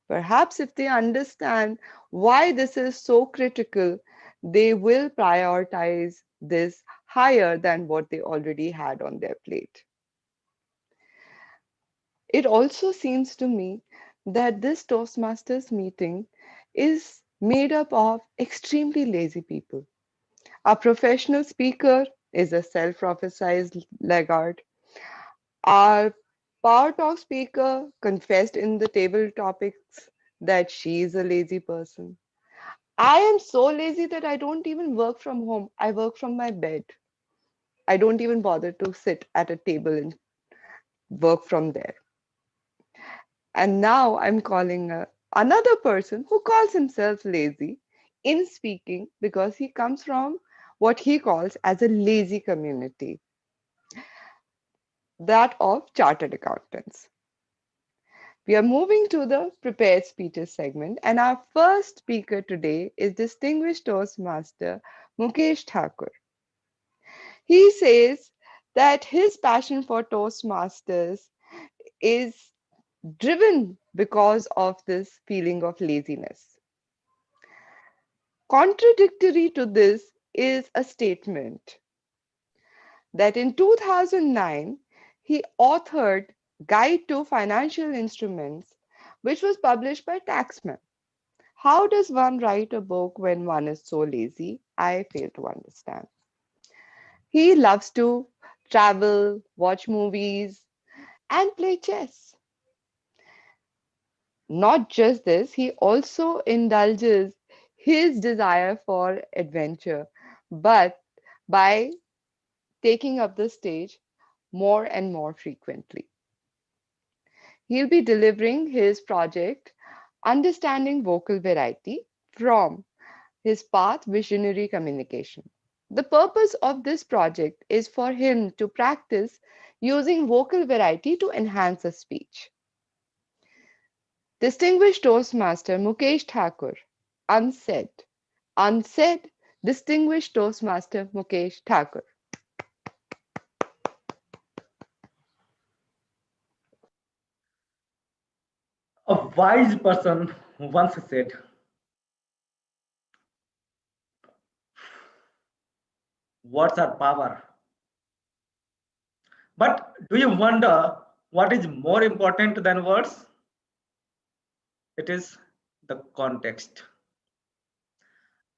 Perhaps if they understand why this is so critical, they will prioritize this higher than what they already had on their plate. It also seems to me that this Toastmasters meeting is made up of extremely lazy people. Our professional speaker is a self-prophesized laggard. Our Power Talk speaker confessed in the table topics that she is a lazy person. I am so lazy that I don't even work from home. I work from my bed. I don't even bother to sit at a table and work from there. And now I'm calling another person who calls himself lazy in speaking because he comes from what he calls as a lazy community, that of chartered accountants. We are moving to the prepared speeches segment, and our first speaker today is distinguished Toastmaster Mukesh Thakur. He says that his passion for Toastmasters is driven because of this feeling of laziness. Contradictory to this is a statement that in 2009, he authored Guide to Financial Instruments, which was published by Taxman. How does one write a book when one is so lazy? I fail to understand. He loves to travel, watch movies, and play chess. Not just this, he also indulges his desire for adventure, but by taking up the stage more and more frequently. He'll be delivering his project, Understanding Vocal Variety, from his path Visionary Communication. The purpose of this project is for him to practice using vocal variety to enhance his speech. Distinguished Toastmaster Mukesh Thakur, unsaid, Distinguished Toastmaster Mukesh Thakur. A wise person once said, words are power. But do you wonder what is more important than words? It is the context.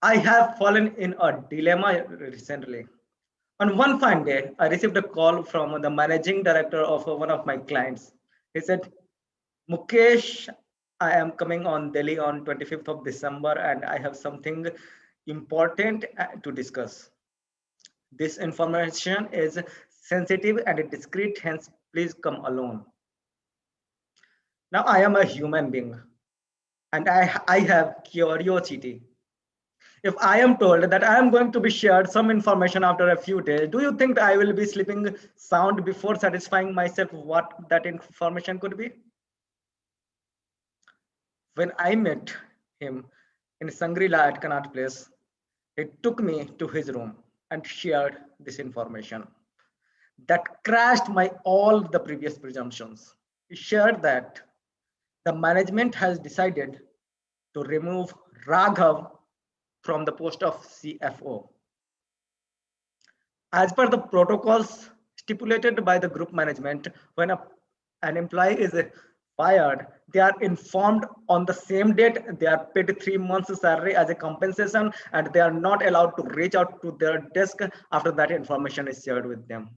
I have fallen in a dilemma recently. On one fine day, I received a call from the managing director of one of my clients. He said, Mukesh, I am coming on Delhi on 25th of December and I have something important to discuss. This information is sensitive and discreet, hence please come alone. Now I am a human being and I have curiosity. If I am told that I am going to be shared some information after a few days, do you think I will be sleeping sound before satisfying myself what that information could be? When I met him in Shangri-La at Connaught Place, he took me to his room and shared this information that crashed all the previous presumptions. He shared that the management has decided to remove Raghav from the post of CFO. As per the protocols stipulated by the group management, when an employee is fired, they are informed on the same date, they are paid 3 months salary as a compensation, and they are not allowed to reach out to their desk after that information is shared with them.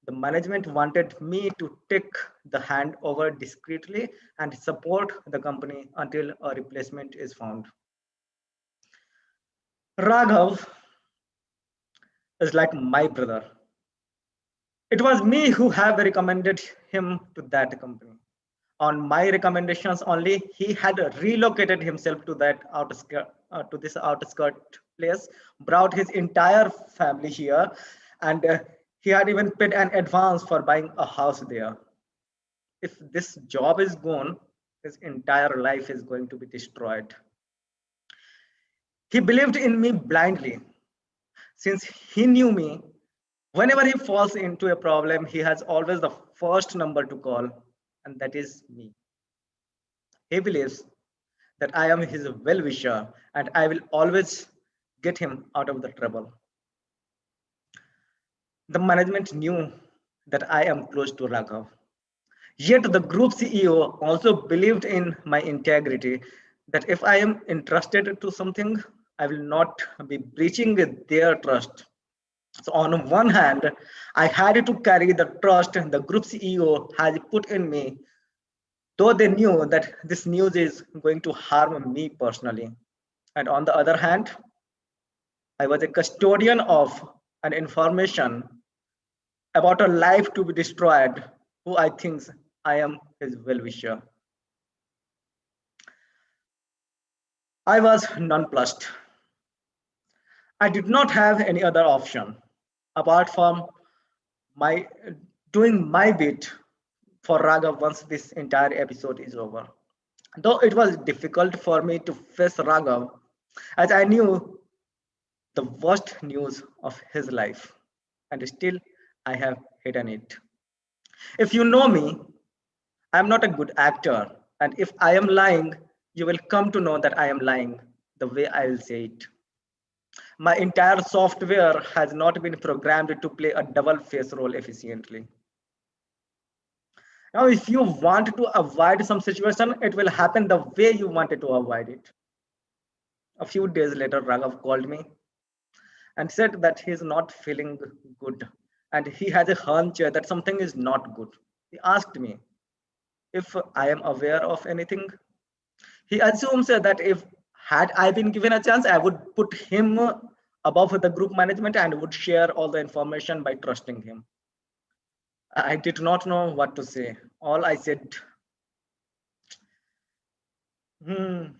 The management wanted me to take the handover discreetly and support the company until a replacement is found. Raghav is like my brother. It was me who have recommended him to that company. On my recommendations only, he had relocated himself to that this outskirt place, brought his entire family here, and he had even paid an advance for buying a house there. If this job is gone, his entire life is going to be destroyed. He believed in me blindly. Since he knew me, whenever he falls into a problem, he has always the first number to call, and that is me. He believes that I am his well-wisher and I will always get him out of the trouble. The management knew that I am close to Raghav. Yet the group CEO also believed in my integrity, that if I am entrusted to something, I will not be breaching their trust. So on one hand, I had to carry the trust the group CEO has put in me, though they knew that this news is going to harm me personally. And on the other hand, I was a custodian of an information about a life to be destroyed, who I think I am his well-wisher. I was nonplussed. I did not have any other option apart from my doing my bit for Raghav once this entire episode is over. Though it was difficult for me to face Raghav, as I knew the worst news of his life, and still I have hidden it. If you know me, I'm not a good actor, and if I am lying, you will come to know that I am lying the way I will say it. My entire software has not been programmed to play a double face role efficiently. Now, if you want to avoid some situation, it will happen the way you wanted to avoid it. A few days later, Raghav called me and said that he is not feeling good and he has a hunch that something is not good. He asked me if I am aware of anything. He assumes that if had I been given a chance, I would put him above the group management and would share all the information by trusting him. I did not know what to say. All I said, the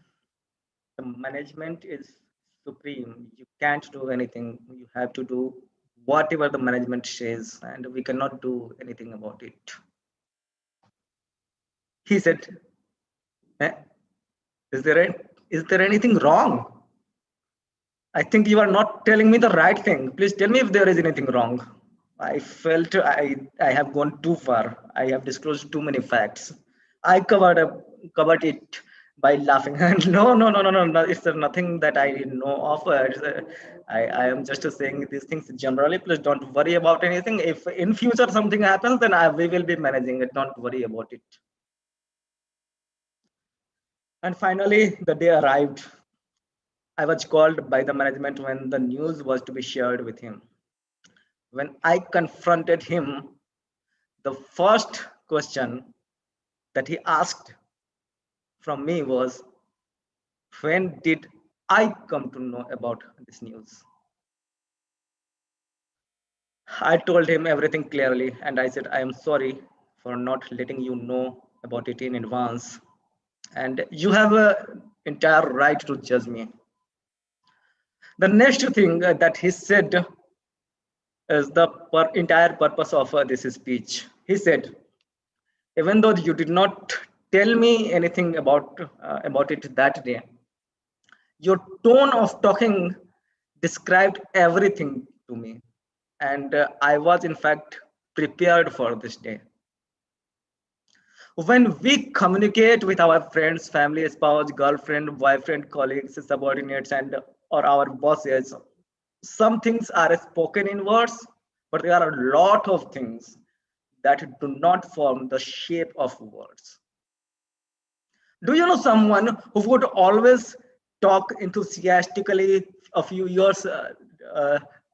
management is supreme. You can't do anything. You have to do whatever the management says, and we cannot do anything about it. He said, eh, is there anything wrong? I think you are not telling me the right thing. Please tell me if there is anything wrong. I felt I have gone too far. I have disclosed too many facts. I covered it by laughing. No. It's nothing that I know of. I am just saying these things generally. Please don't worry about anything. If in future something happens, then we will be managing it. Don't worry about it. And finally, the day arrived. I was called by the management when the news was to be shared with him. When I confronted him, the first question that he asked from me was, when did I come to know about this news? I told him everything clearly and I said, I am sorry for not letting you know about it in advance. And you have an entire right to judge me. The next thing that he said is the entire purpose of this speech. He said, even though you did not tell me anything about it that day, your tone of talking described everything to me. And I was in fact prepared for this day. When we communicate with our friends, family, spouse, girlfriend, boyfriend, colleagues, subordinates, and or our bosses, some things are spoken in words, but there are a lot of things that do not form the shape of words. Do you know someone who would always talk enthusiastically a few years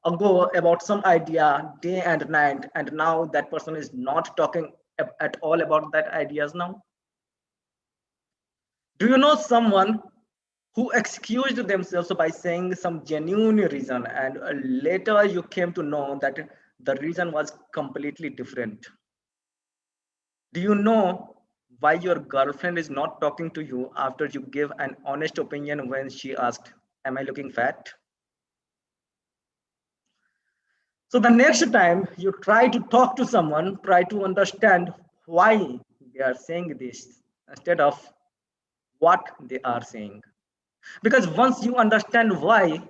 ago about some idea day and night, and now that person is not talking at all about that ideas now? Do you know someone who excused themselves by saying some genuine reason, and later you came to know that the reason was completely different? Do you know why your girlfriend is not talking to you after you gave an honest opinion when she asked, am I looking fat? So the next time you try to talk to someone, try to understand why they are saying this instead of what they are saying. Because once you understand why,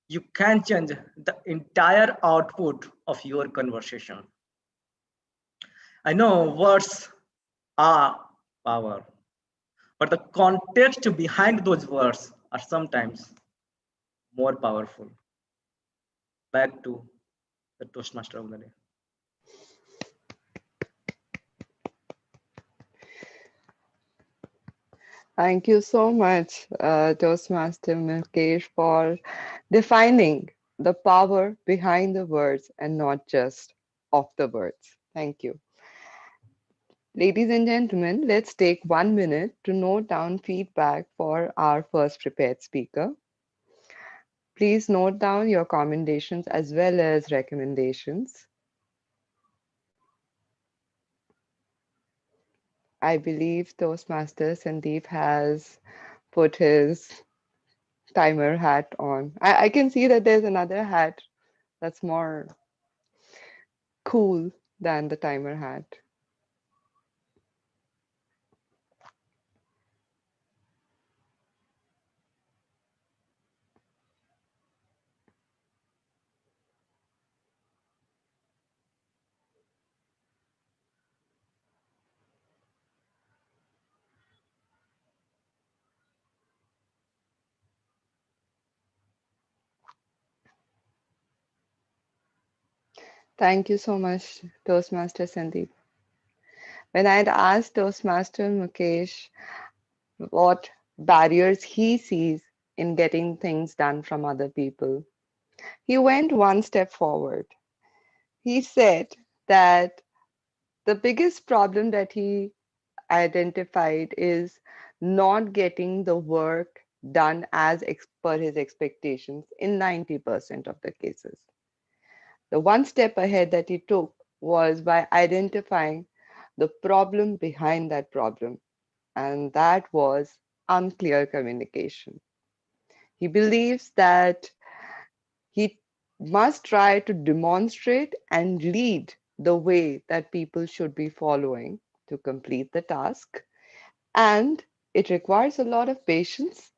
you can change the entire output of your conversation. I know words are power, but the context behind those words are sometimes more powerful. Back to the Toastmaster of the day. Thank you so much, Toastmaster Mukesh, for defining the power behind the words and not just of the words. Thank you. Ladies and gentlemen, let's take 1 minute to note down feedback for our first prepared speaker. Please note down your commendations as well as recommendations. I believe Toastmaster Sandeep has put his timer hat on. I can see that there's another hat that's more cool than the timer hat. Thank you so much, Toastmaster Sandeep. When I had asked Toastmaster Mukesh what barriers he sees in getting things done from other people, he went one step forward. He said that the biggest problem that he identified is not getting the work done as per his expectations in 90% of the cases. The one step ahead that he took was by identifying the problem behind that problem, and that was unclear communication. He believes that he must try to demonstrate and lead the way that people should be following to complete the task. And it requires a lot of patience.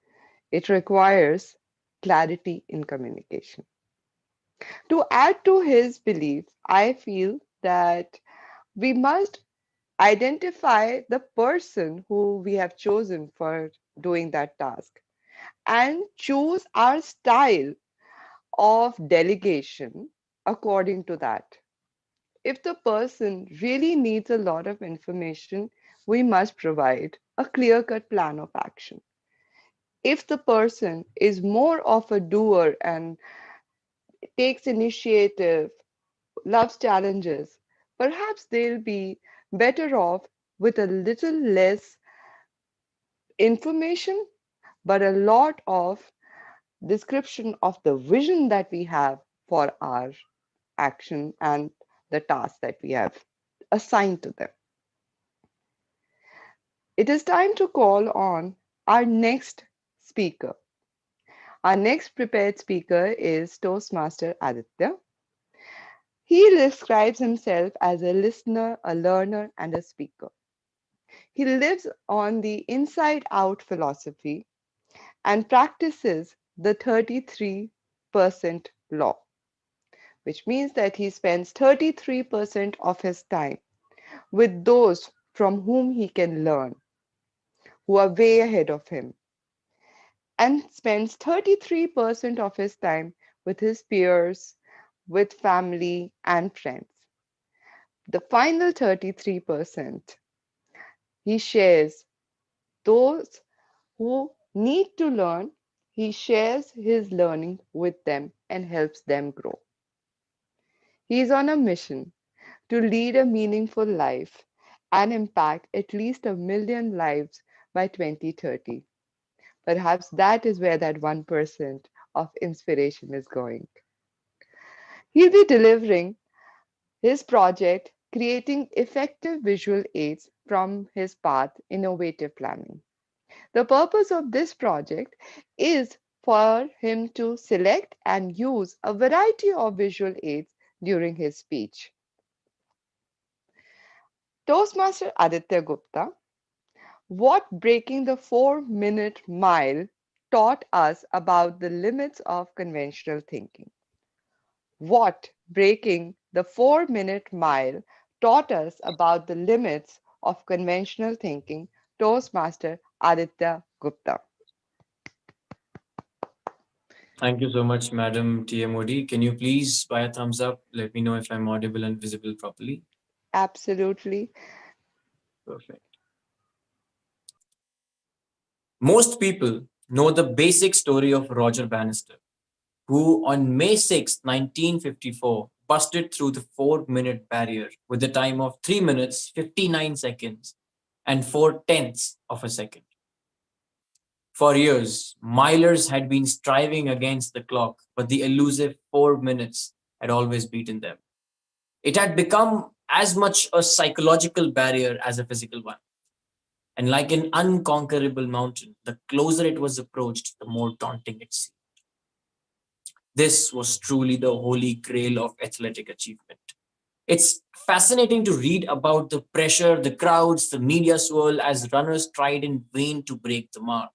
It requires clarity in communication. To add to his belief, I feel that we must identify the person who we have chosen for doing that task and choose our style of delegation according to that. If the person really needs a lot of information, we must provide a clear cut plan of action. If the person is more of a doer and takes initiative, loves challenges, perhaps they'll be better off with a little less information, but a lot of description of the vision that we have for our action and the task that we have assigned to them. It is time to call on our next speaker. Our next prepared speaker is Toastmaster Aditya. He describes himself as a listener, a learner, and a speaker. He lives on the inside out philosophy and practices the 33% law, which means that he spends 33% of his time with those from whom he can learn, who are way ahead of him, and spends 33% of his time with his peers, with family and friends. The final 33%, he shares those who need to learn, he shares his learning with them and helps them grow. He is on a mission to lead a meaningful life and impact at least 1 million lives by 2030. Perhaps that is where that 1% of inspiration is going. He'll be delivering his project, Creating Effective Visual Aids from his path, Innovative Planning. The purpose of this project is for him to select and use a variety of visual aids during his speech. Toastmaster Aditya Gupta, what breaking the 4-minute mile taught us about the limits of conventional thinking? What breaking the 4-minute mile taught us about the limits of conventional thinking? Toastmaster Aditya Gupta. Thank you so much, Madam T.M. Modi. Can you please, by a thumbs up, let me know if I'm audible and visible properly? Absolutely. Perfect. Most people know the basic story of Roger Bannister, who on May 6, 1954, busted through the 4-minute barrier with a time of 3 minutes, 59 seconds, and 4/10ths of a second. For years, milers had been striving against the clock, but the elusive 4 minutes had always beaten them. It had become as much a psychological barrier as a physical one. And like an unconquerable mountain, the closer it was approached, the more daunting it seemed. This was truly the holy grail of athletic achievement. It's fascinating to read about the pressure, the crowds, the media swirl as runners tried in vain to break the mark.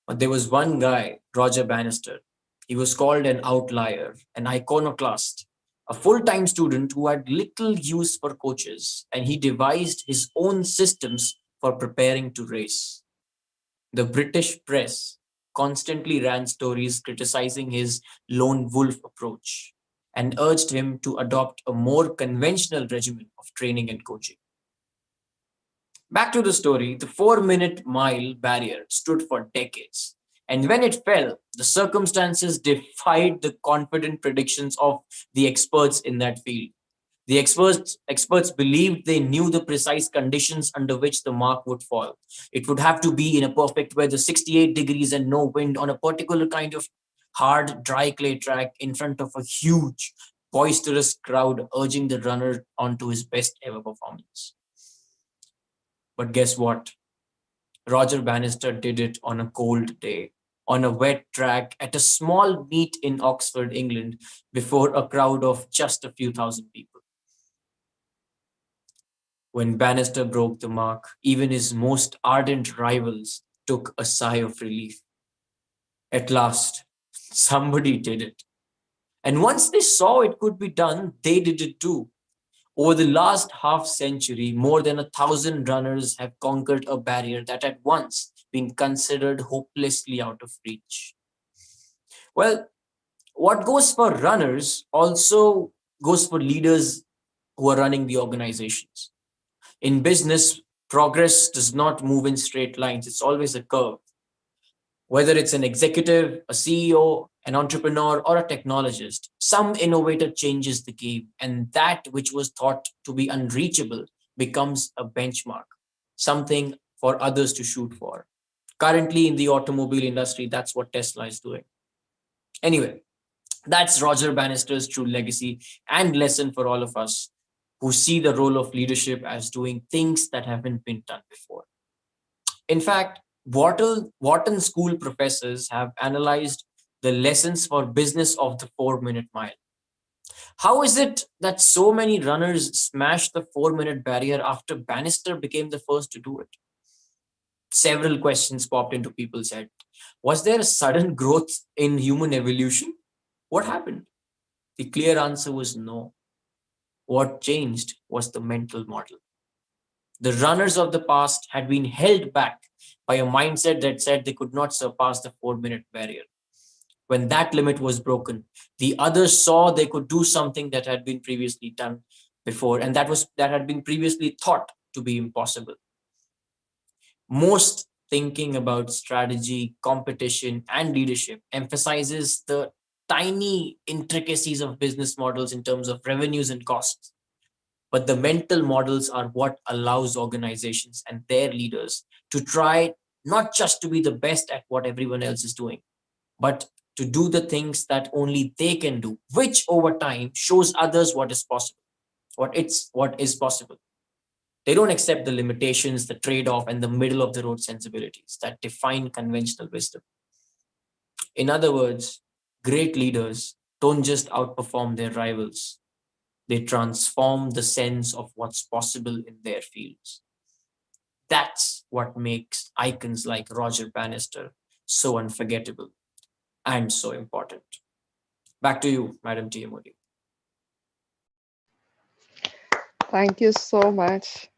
But there was one guy, Roger Bannister. He was called an outlier, an iconoclast, a full-time student who had little use for coaches, and he devised his own systems for preparing to race. The British press constantly ran stories criticizing his lone wolf approach and urged him to adopt a more conventional regimen of training and coaching. Back to the story, the 4-minute mile barrier stood for decades. And when it fell, the circumstances defied the confident predictions of the experts in that field. The experts believed they knew the precise conditions under which the mark would fall. It would have to be in a perfect weather, 68 degrees and no wind, on a particular kind of hard, dry clay track in front of a huge, boisterous crowd urging the runner on to his best ever performance. But guess what? Roger Bannister did it on a cold day, on a wet track at a small meet in Oxford, England, before a crowd of just a few thousand people. When Bannister broke the mark, even his most ardent rivals took a sigh of relief. At last, somebody did it. And once they saw it could be done, they did it too. Over the last half century, more than 1,000 runners have conquered a barrier that had once been considered hopelessly out of reach. Well, what goes for runners also goes for leaders who are running the organizations. In business, progress does not move in straight lines. It's always a curve. Whether it's an executive, a CEO, an entrepreneur, or a technologist, some innovator changes the game, and that which was thought to be unreachable becomes a benchmark, something for others to shoot for. Currently, in the automobile industry, that's what Tesla is doing. Anyway, that's Roger Bannister's true legacy and lesson for all of us who see the role of leadership as doing things that haven't been done before. In fact, Wharton School professors have analyzed the lessons for business of the 4-minute mile. How is it that so many runners smashed the 4-minute barrier after Bannister became the first to do it? Several questions popped into people's head. Was there a sudden growth in human evolution? What happened? The clear answer was no. What changed was the mental model. The runners of the past had been held back by a mindset that said they could not surpass the 4-minute barrier. When that limit was broken, the others saw they could do something that had been previously done before, and that had been previously thought to be impossible. Most thinking about strategy, competition, and leadership emphasizes the tiny intricacies of business models in terms of revenues and costs. But the mental models are what allows organizations and their leaders to try not just to be the best at what everyone else is doing, but to do the things that only they can do, which over time shows others what is possible, what is possible. They don't accept the limitations, the trade-off, and the middle of the road sensibilities that define conventional wisdom. In other words, great leaders don't just outperform their rivals. They transform the sense of what's possible in their fields. That's what makes icons like Roger Bannister so unforgettable and so important. Back to you, Madam Tia Modi. Thank you so much.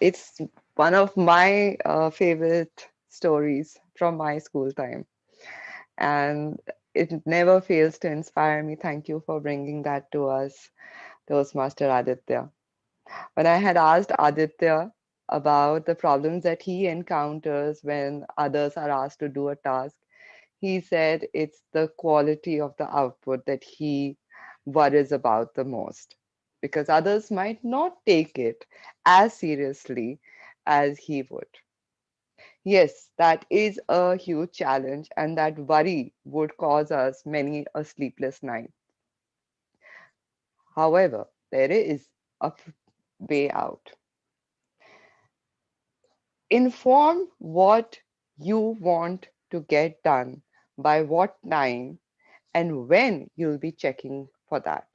It's one of my favorite stories from my school time. And it never fails to inspire me. Thank you for bringing that to us, Toastmaster Aditya. When I had asked Aditya about the problems that he encounters when others are asked to do a task, he said it's the quality of the output that he worries about the most, because others might not take it as seriously as he would. Yes, that is a huge challenge, and that worry would cause us many a sleepless night. However, there is a way out. Inform what you want to get done, by what time, and when you'll be checking for that.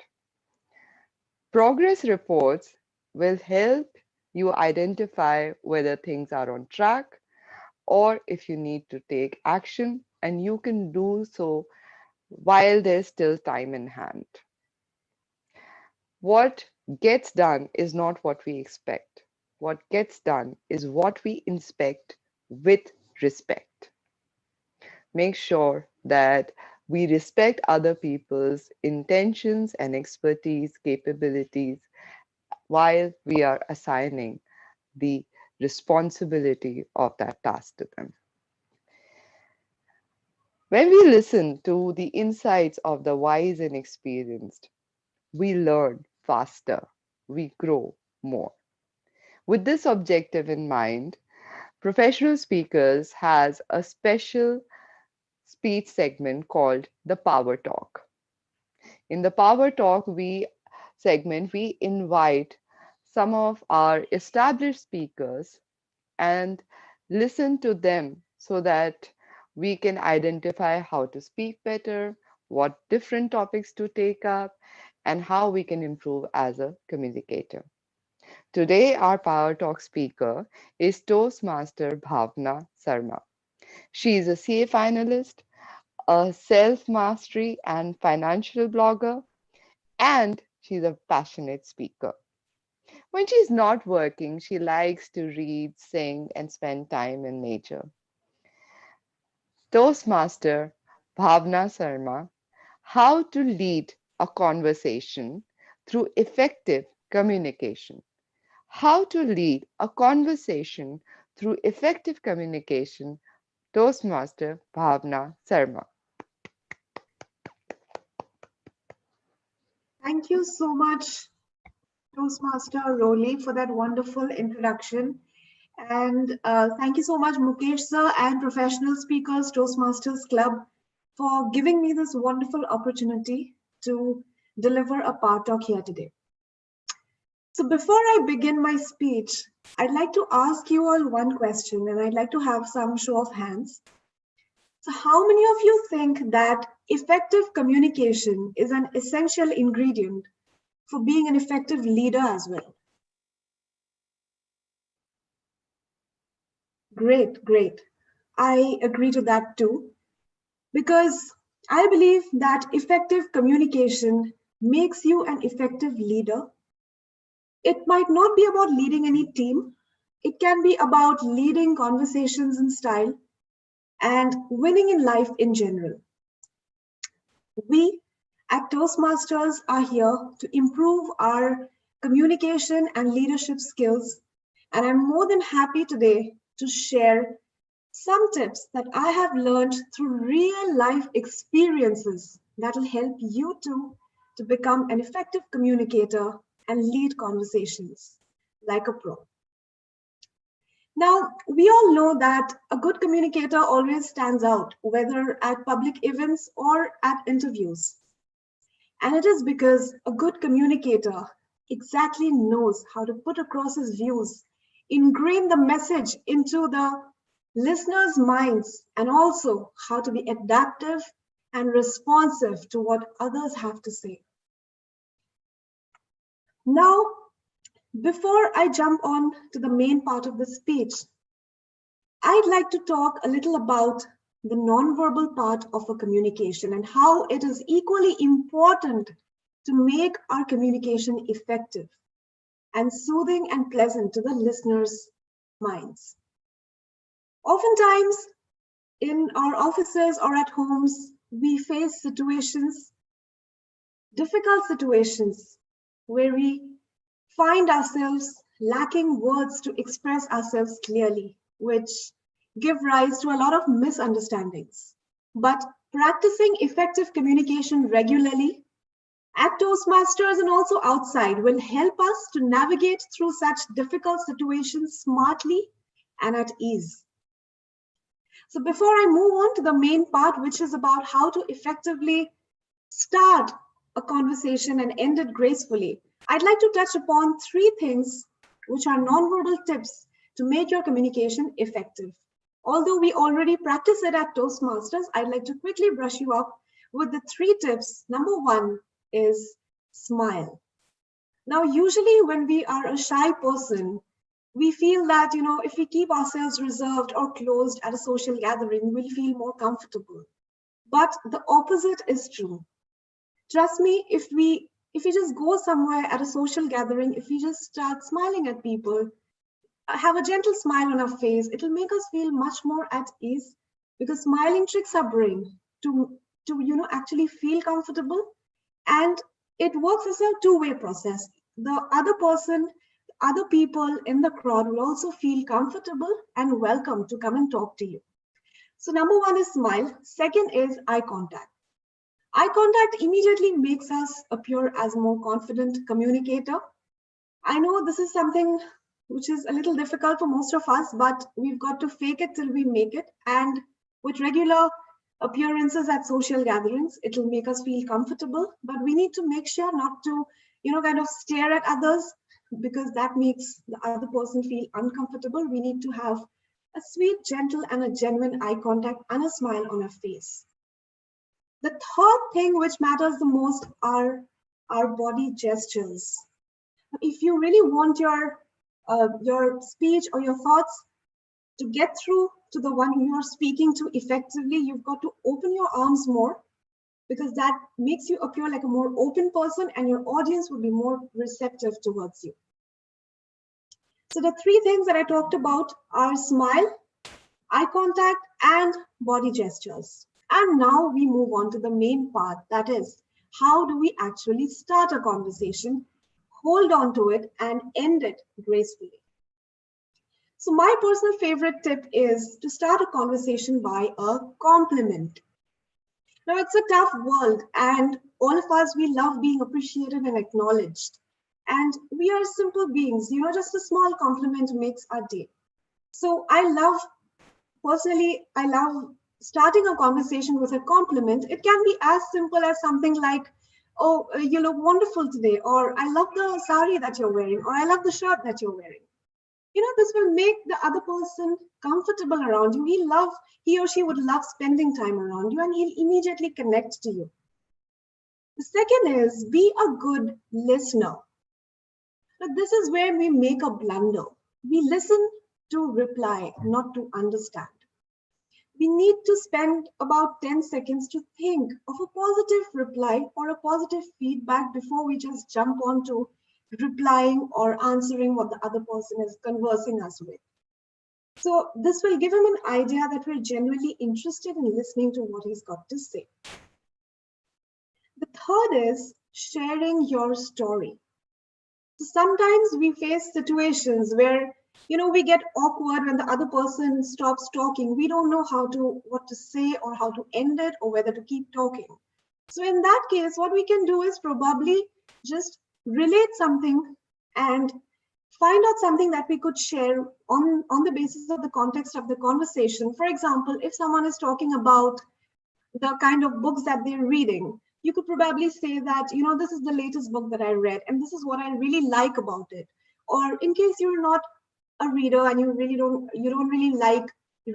Progress reports will help you identify whether things are on track or if you need to take action, and you can do so while there's still time in hand. What gets done is not what we expect. What gets done is what we inspect with respect. Make sure that we respect other people's intentions and expertise, capabilities, while we are assigning the responsibility of that task to them. When we listen to the insights of the wise and experienced, we learn faster, we grow more. With this objective in mind, Professional Speakers has a special speech segment called the Power Talk. In the Power Talk segment, we invite some of our established speakers and listen to them so that we can identify how to speak better, what different topics to take up, and how we can improve as a communicator. Today, our Power Talk speaker is Toastmaster Bhavna Sarma. She is a CA finalist, a self-mastery and financial blogger, and she's a passionate speaker. When she's not working, she likes to read, sing, and spend time in nature. Toastmaster Bhavna Sarma, how to lead a conversation through effective communication. How to lead a conversation through effective communication, Toastmaster Bhavna Sarma. Thank you so much, Toastmaster Roli, for that wonderful introduction. And thank you so much, Mukesh sir and Professional Speakers Toastmasters Club, for giving me this wonderful opportunity to deliver a Power Talk here today. So before I begin my speech, I'd like to ask you all one question, and I'd like to have some show of hands. So how many of you think that effective communication is an essential ingredient for being an effective leader as well? Great, great. I agree to that too, because I believe that effective communication makes you an effective leader. It might not be about leading any team. It can be about leading conversations in style and winning in life in general. We at Toastmasters are here to improve our communication and leadership skills. And I'm more than happy today to share some tips that I have learned through real life experiences that will help you too to become an effective communicator and lead conversations like a pro. Now, we all know that a good communicator always stands out, whether at public events or at interviews. And it is because a good communicator exactly knows how to put across his views, ingrain the message into the listeners' minds, and also how to be adaptive and responsive to what others have to say. Now, before I jump on to the main part of the speech, I'd like to talk a little about the nonverbal part of a communication and how it is equally important to make our communication effective and soothing and pleasant to the listeners' minds. Oftentimes, in our offices or at homes, we face situations, difficult situations, where we find ourselves lacking words to express ourselves clearly, which give rise to a lot of misunderstandings. But practicing effective communication regularly at Toastmasters and also outside will help us to navigate through such difficult situations smartly and at ease. So before I move on to the main part, which is about how to effectively start a conversation and end it gracefully, I'd like to touch upon 3 things which are nonverbal tips to make your communication effective. Although we already practice it at Toastmasters, I'd like to quickly brush you up with the 3 tips. Number 1 is smile. Now, usually when we are a shy person, we feel that, if we keep ourselves reserved or closed at a social gathering, we'll feel more comfortable. But the opposite is true. Trust me, if we just go somewhere at a social gathering, if we just start smiling at people, have a gentle smile on our face, it'll make us feel much more at ease, because smiling tricks our brain to actually feel comfortable, and it works as a 2-way process. The other person, other people in the crowd will also feel comfortable and welcome to come and talk to you. So number 1 is smile. Second is eye contact. Eye contact immediately makes us appear as a more confident communicator. I know this is something which is a little difficult for most of us, but we've got to fake it till we make it. And with regular appearances at social gatherings, it'll make us feel comfortable, but we need to make sure not to, kind of stare at others, because that makes the other person feel uncomfortable. We need to have a sweet, gentle, and a genuine eye contact and a smile on our face. The third thing which matters the most are our body gestures. If you really want your speech or your thoughts to get through to the one who you're speaking to effectively, you've got to open your arms more, because that makes you appear like a more open person and your audience will be more receptive towards you. So the 3 things that I talked about are smile, eye contact, and body gestures. And now we move on to the main part, that is, how do we actually start a conversation, hold on to it, and end it gracefully? So my personal favorite tip is to start a conversation by a compliment. Now, it's a tough world, and all of us, we love being appreciated and acknowledged. And we are simple beings, just a small compliment makes our day. So personally, I love starting a conversation with a compliment. It can be as simple as something like, "Oh, you look wonderful today," or "I love the sari that you're wearing," or "I love the shirt that you're wearing." This will make the other person comfortable around you. He or she would love spending time around you, and he'll immediately connect to you. The second is be a good listener. Now, this is where we make a blunder. We listen to reply, not to understand. We need to spend about 10 seconds to think of a positive reply or a positive feedback before we just jump on to replying or answering what the other person is conversing us with. So this will give him an idea that we're genuinely interested in listening to what he's got to say. The third is sharing your story. So sometimes we face situations where we get awkward when the other person stops talking. We don't know what to say or how to end it or whether to keep talking. So in that case, what we can do is probably just relate something and find out something that we could share on the basis of the context of the conversation. For example, if someone is talking about the kind of books that they're reading, you could probably say that, this is the latest book that I read, and this is what I really like about it. Or in case you're not a reader and you don't really like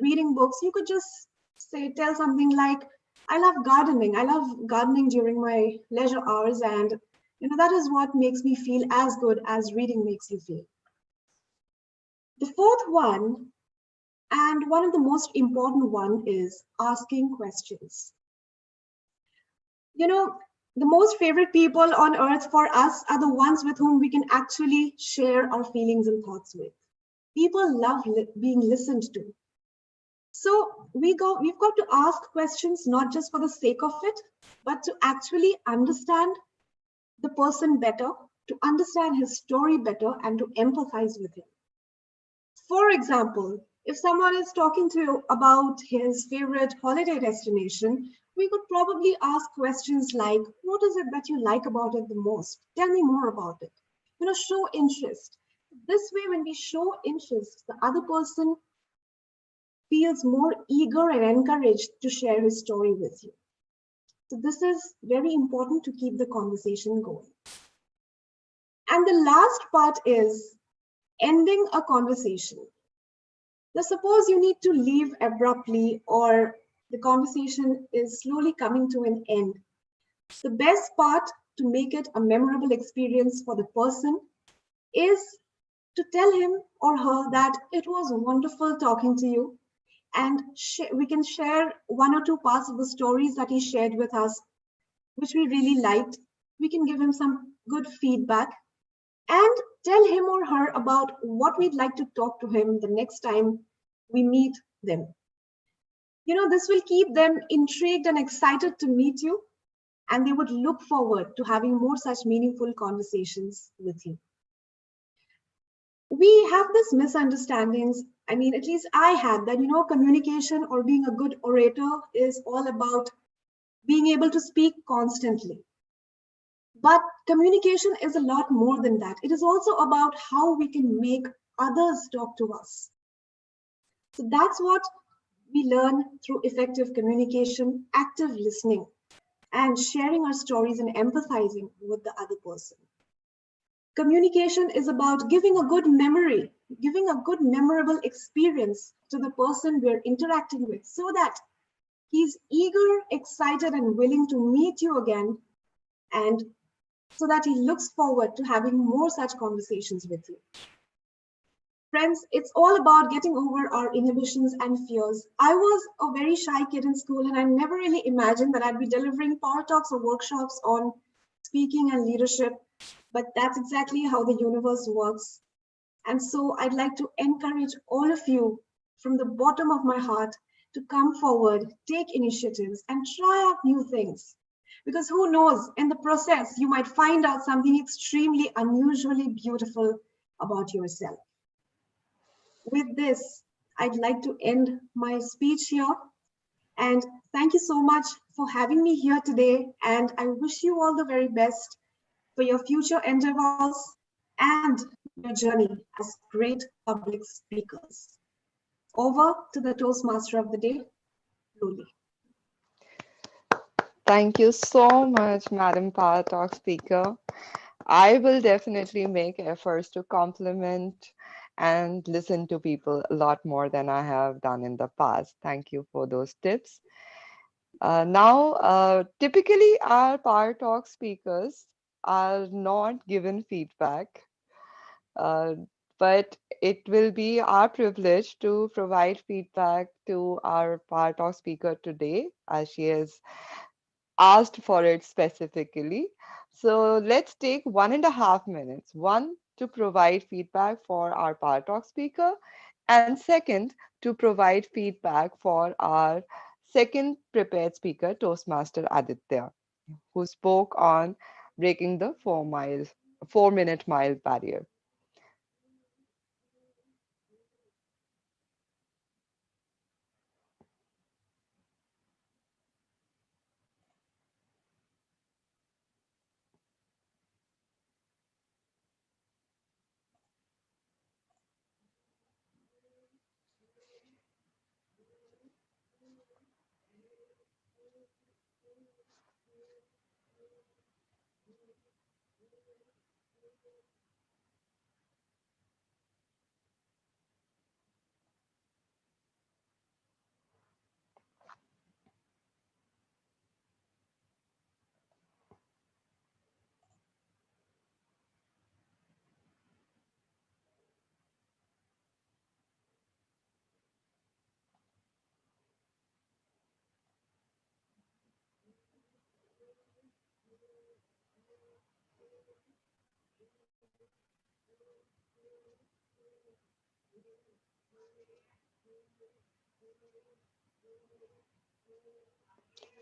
reading books, you could just tell something like, "I love gardening. I love gardening during my leisure hours, and that is what makes me feel as good as reading makes you feel." The fourth one, and one of the most important one, is asking questions. The most favorite people on earth for us are the ones with whom we can actually share our feelings and thoughts with. People love being listened to. So we've got to ask questions not just for the sake of it, but to actually understand the person better, to understand his story better, and to empathize with him. For example, If someone is talking to you about his favorite holiday destination, we could probably ask questions like, what is it that you like about it the most? Tell me more about it. Show interest. This way, when we show interest, the other person feels more eager and encouraged to share his story with you. So this is very important to keep the conversation going. And the last part is ending a conversation. Now, suppose you need to leave abruptly or the conversation is slowly coming to an end. The best part to make it a memorable experience for the person is to tell him or her that it was wonderful talking to you, and we can share one or two parts of the stories that he shared with us, which we really liked. We can give him some good feedback and tell him or her about what we'd like to talk to him the next time we meet them. This will keep them intrigued and excited to meet you, and they would look forward to having more such meaningful conversations with you. We have this misunderstandings. I mean, at least I had that, communication or being a good orator is all about being able to speak constantly. But communication is a lot more than that. It is also about how we can make others talk to us. So that's what we learn through effective communication, active listening, and sharing our stories and empathizing with the other person. Communication is about giving a good memory, giving a good memorable experience to the person we're interacting with so that he's eager, excited, and willing to meet you again, and so that he looks forward to having more such conversations with you. Friends, it's all about getting over our inhibitions and fears. I was a very shy kid in school, and I never really imagined that I'd be delivering power talks or workshops on speaking and leadership, but that's exactly how the universe works. And so I'd like to encourage all of you from the bottom of my heart to come forward, take initiatives, and try out new things. Because who knows, in the process, you might find out something extremely unusually beautiful about yourself. With this, I'd like to end my speech here. And thank you so much for having me here today. And I wish you all the very best for your future endeavors and your journey as great public speakers. Over to the Toastmaster of the day, Luli. Thank you so much, Madam Power Talk speaker. I will definitely make efforts to compliment and listen to people a lot more than I have done in the past. Thank you for those tips. Now, typically our Power Talk speakers are not given feedback, but it will be our privilege to provide feedback to our Power Talk speaker today, as she has asked for it specifically. So let's take 1.5 minutes. One, to provide feedback for our Power Talk speaker, and second, to provide feedback for our second prepared speaker, Toastmaster Aditya, who spoke on breaking the 4-minute mile barrier.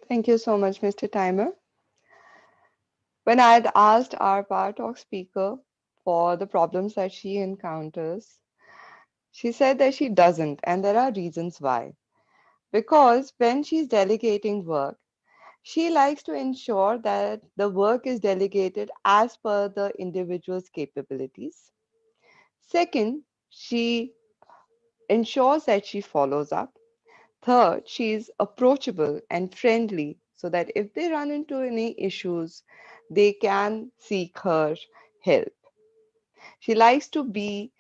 Thank you so much, Mr. Timer. When I had asked our Power Talk speaker for the problems that she encounters, She said that she doesn't, and there are reasons why. Because when she's delegating work, she likes to ensure that the work is delegated as per the individual's capabilities. Second, she ensures that she follows up. Third, she is approachable and friendly so that if they run into any issues, they can seek her help. She likes to be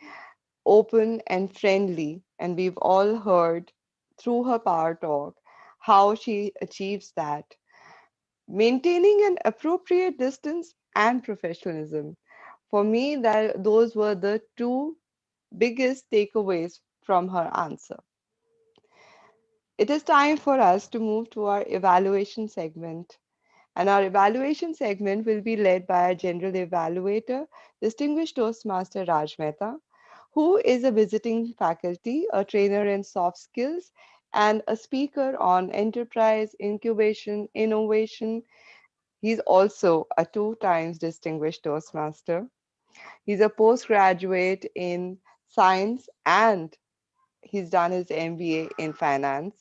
open and friendly, and we've all heard through her power talk how she achieves that, maintaining an appropriate distance and professionalism. For me, that those were the two biggest takeaways from her answer. It is time for us to move to our evaluation segment. And our evaluation segment will be led by our general evaluator, distinguished Toastmaster Raj Mehta, who is a visiting faculty, a trainer in soft skills, and a speaker on enterprise, incubation, innovation. He's also a 2 times distinguished Toastmaster. He's a postgraduate in science and he's done his MBA in finance.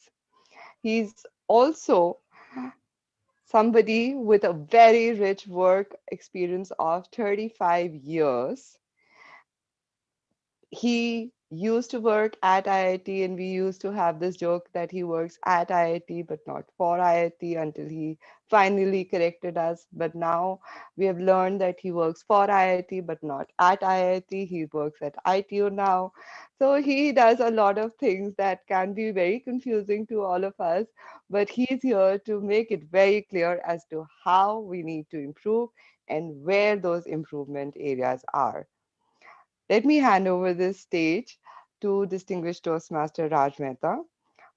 He's also somebody with a very rich work experience of 35 years. He used to work at IIT, and we used to have this joke that he works at IIT but not for IIT until he finally corrected us. But now we have learned that he works for IIT but not at IIT. He works at ITU now. So he does a lot of things that can be very confusing to all of us, but he's here to make it very clear as to how we need to improve and where those improvement areas are. Let me hand over this stage to distinguished Toastmaster Raj Mehta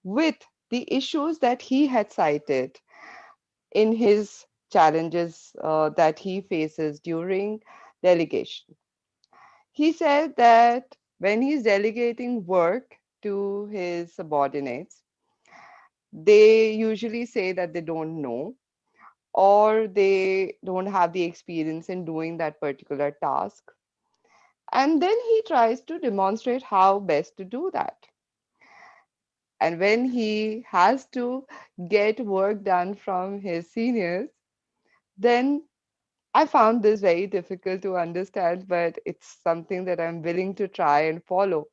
with the issues that he had cited in his challenges that he faces during delegation. He said that when he's delegating work to his subordinates, they usually say that they don't know or they don't have the experience in doing that particular task. And then he tries to demonstrate how best to do that. And when he has to get work done from his seniors, then I found this very difficult to understand, but it's something that I'm willing to try and follow.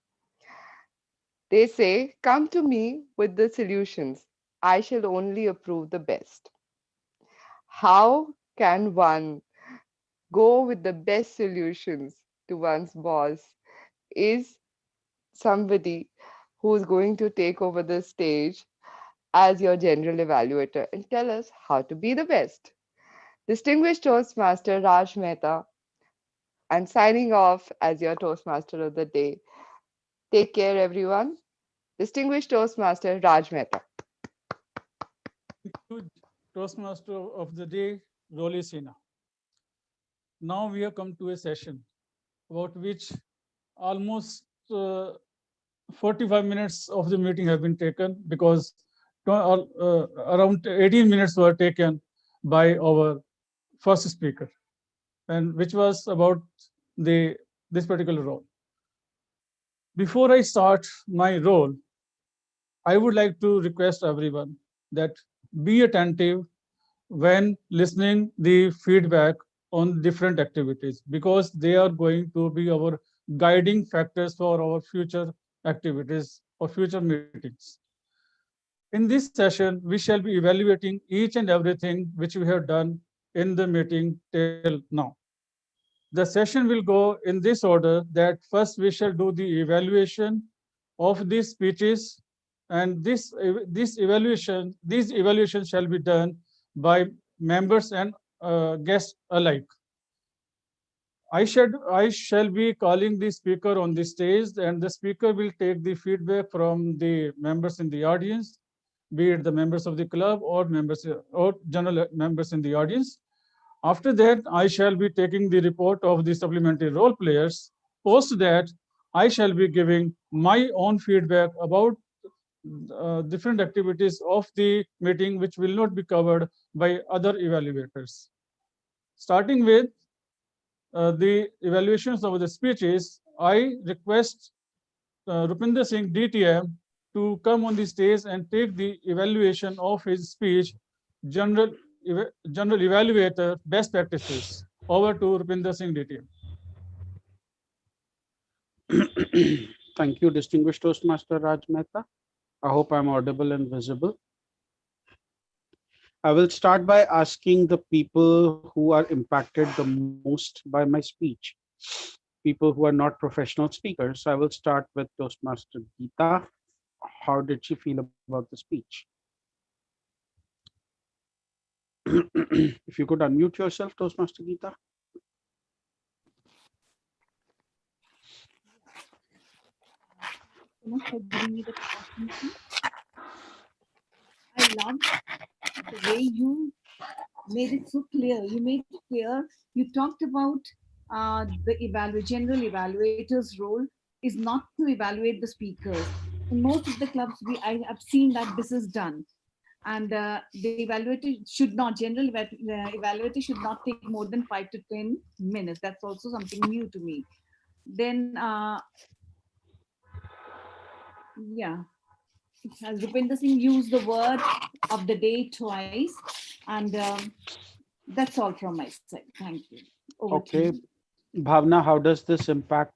They say, come to me with the solutions. I shall only approve the best. How can one go with the best solutions to one's boss? Is somebody who's going to take over the stage as your general evaluator and tell us how to be the best. Distinguished Toastmaster Raj Mehta, I'm signing off as your Toastmaster of the day. Take care, everyone. Distinguished Toastmaster Raj Mehta. Toastmaster of the day, Roli Sina. Now we have come to a session about which almost 45 minutes of the meeting have been taken because around 18 minutes were taken by our first speaker, and which was about this particular role. Before I start my role, I would like to request everyone that be attentive when listening the feedback on different activities because they are going to be our guiding factors for our future activities or future meetings. In this session, we shall be evaluating each and everything which we have done in the meeting till now. The session will go in this order that first we shall do the evaluation of these speeches, and these evaluations shall be done by members and guests alike. I shall be calling the speaker on the stage, and the speaker will take the feedback from the members in the audience, be it the members of the club or members or general members in the audience. After that, I shall be taking the report of the supplementary role players. Post that, I shall be giving my own feedback about different activities of the meeting which will not be covered by other evaluators. Starting with the evaluations of the speeches, I request Rupinder Singh, DTM, to come on the stage and take the evaluation of his speech, General Evaluator, Best Practices. Over to Rupinder Singh, DTM. Thank you, distinguished Toastmaster Raj Mehta. I hope I'm audible and visible. I will start by asking the people who are impacted the most by my speech, people who are not professional speakers. I will start with Toastmaster Geeta. How did she feel about the speech? If you could unmute yourself, Toastmaster Geeta. I love the way you made it so clear. You made it clear. You talked about the general evaluator's role is not to evaluate the speakers. In most of the clubs, I have seen that this is done. And the evaluator should not, evaluator should not take more than 5 to 10 minutes. That's also something new to me. Then, yeah, as Rupinder Singh used the word of the day twice, and that's all from my side. Thank you. Over Okay, to you. Bhavna, how does this impact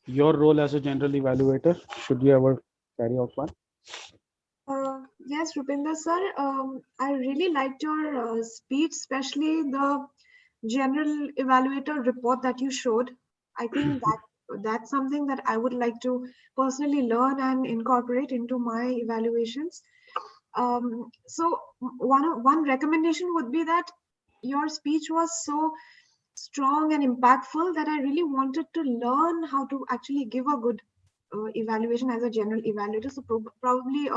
your role as a general evaluator? Should you ever carry out one? Yes, Rupinder sir, I really liked your speech, especially the general evaluator report that you showed. I think that's something that I would like to personally learn and incorporate into my evaluations. So one recommendation would be that your speech was so strong and impactful that I really wanted to learn how to actually give a good evaluation as a general evaluator. So probably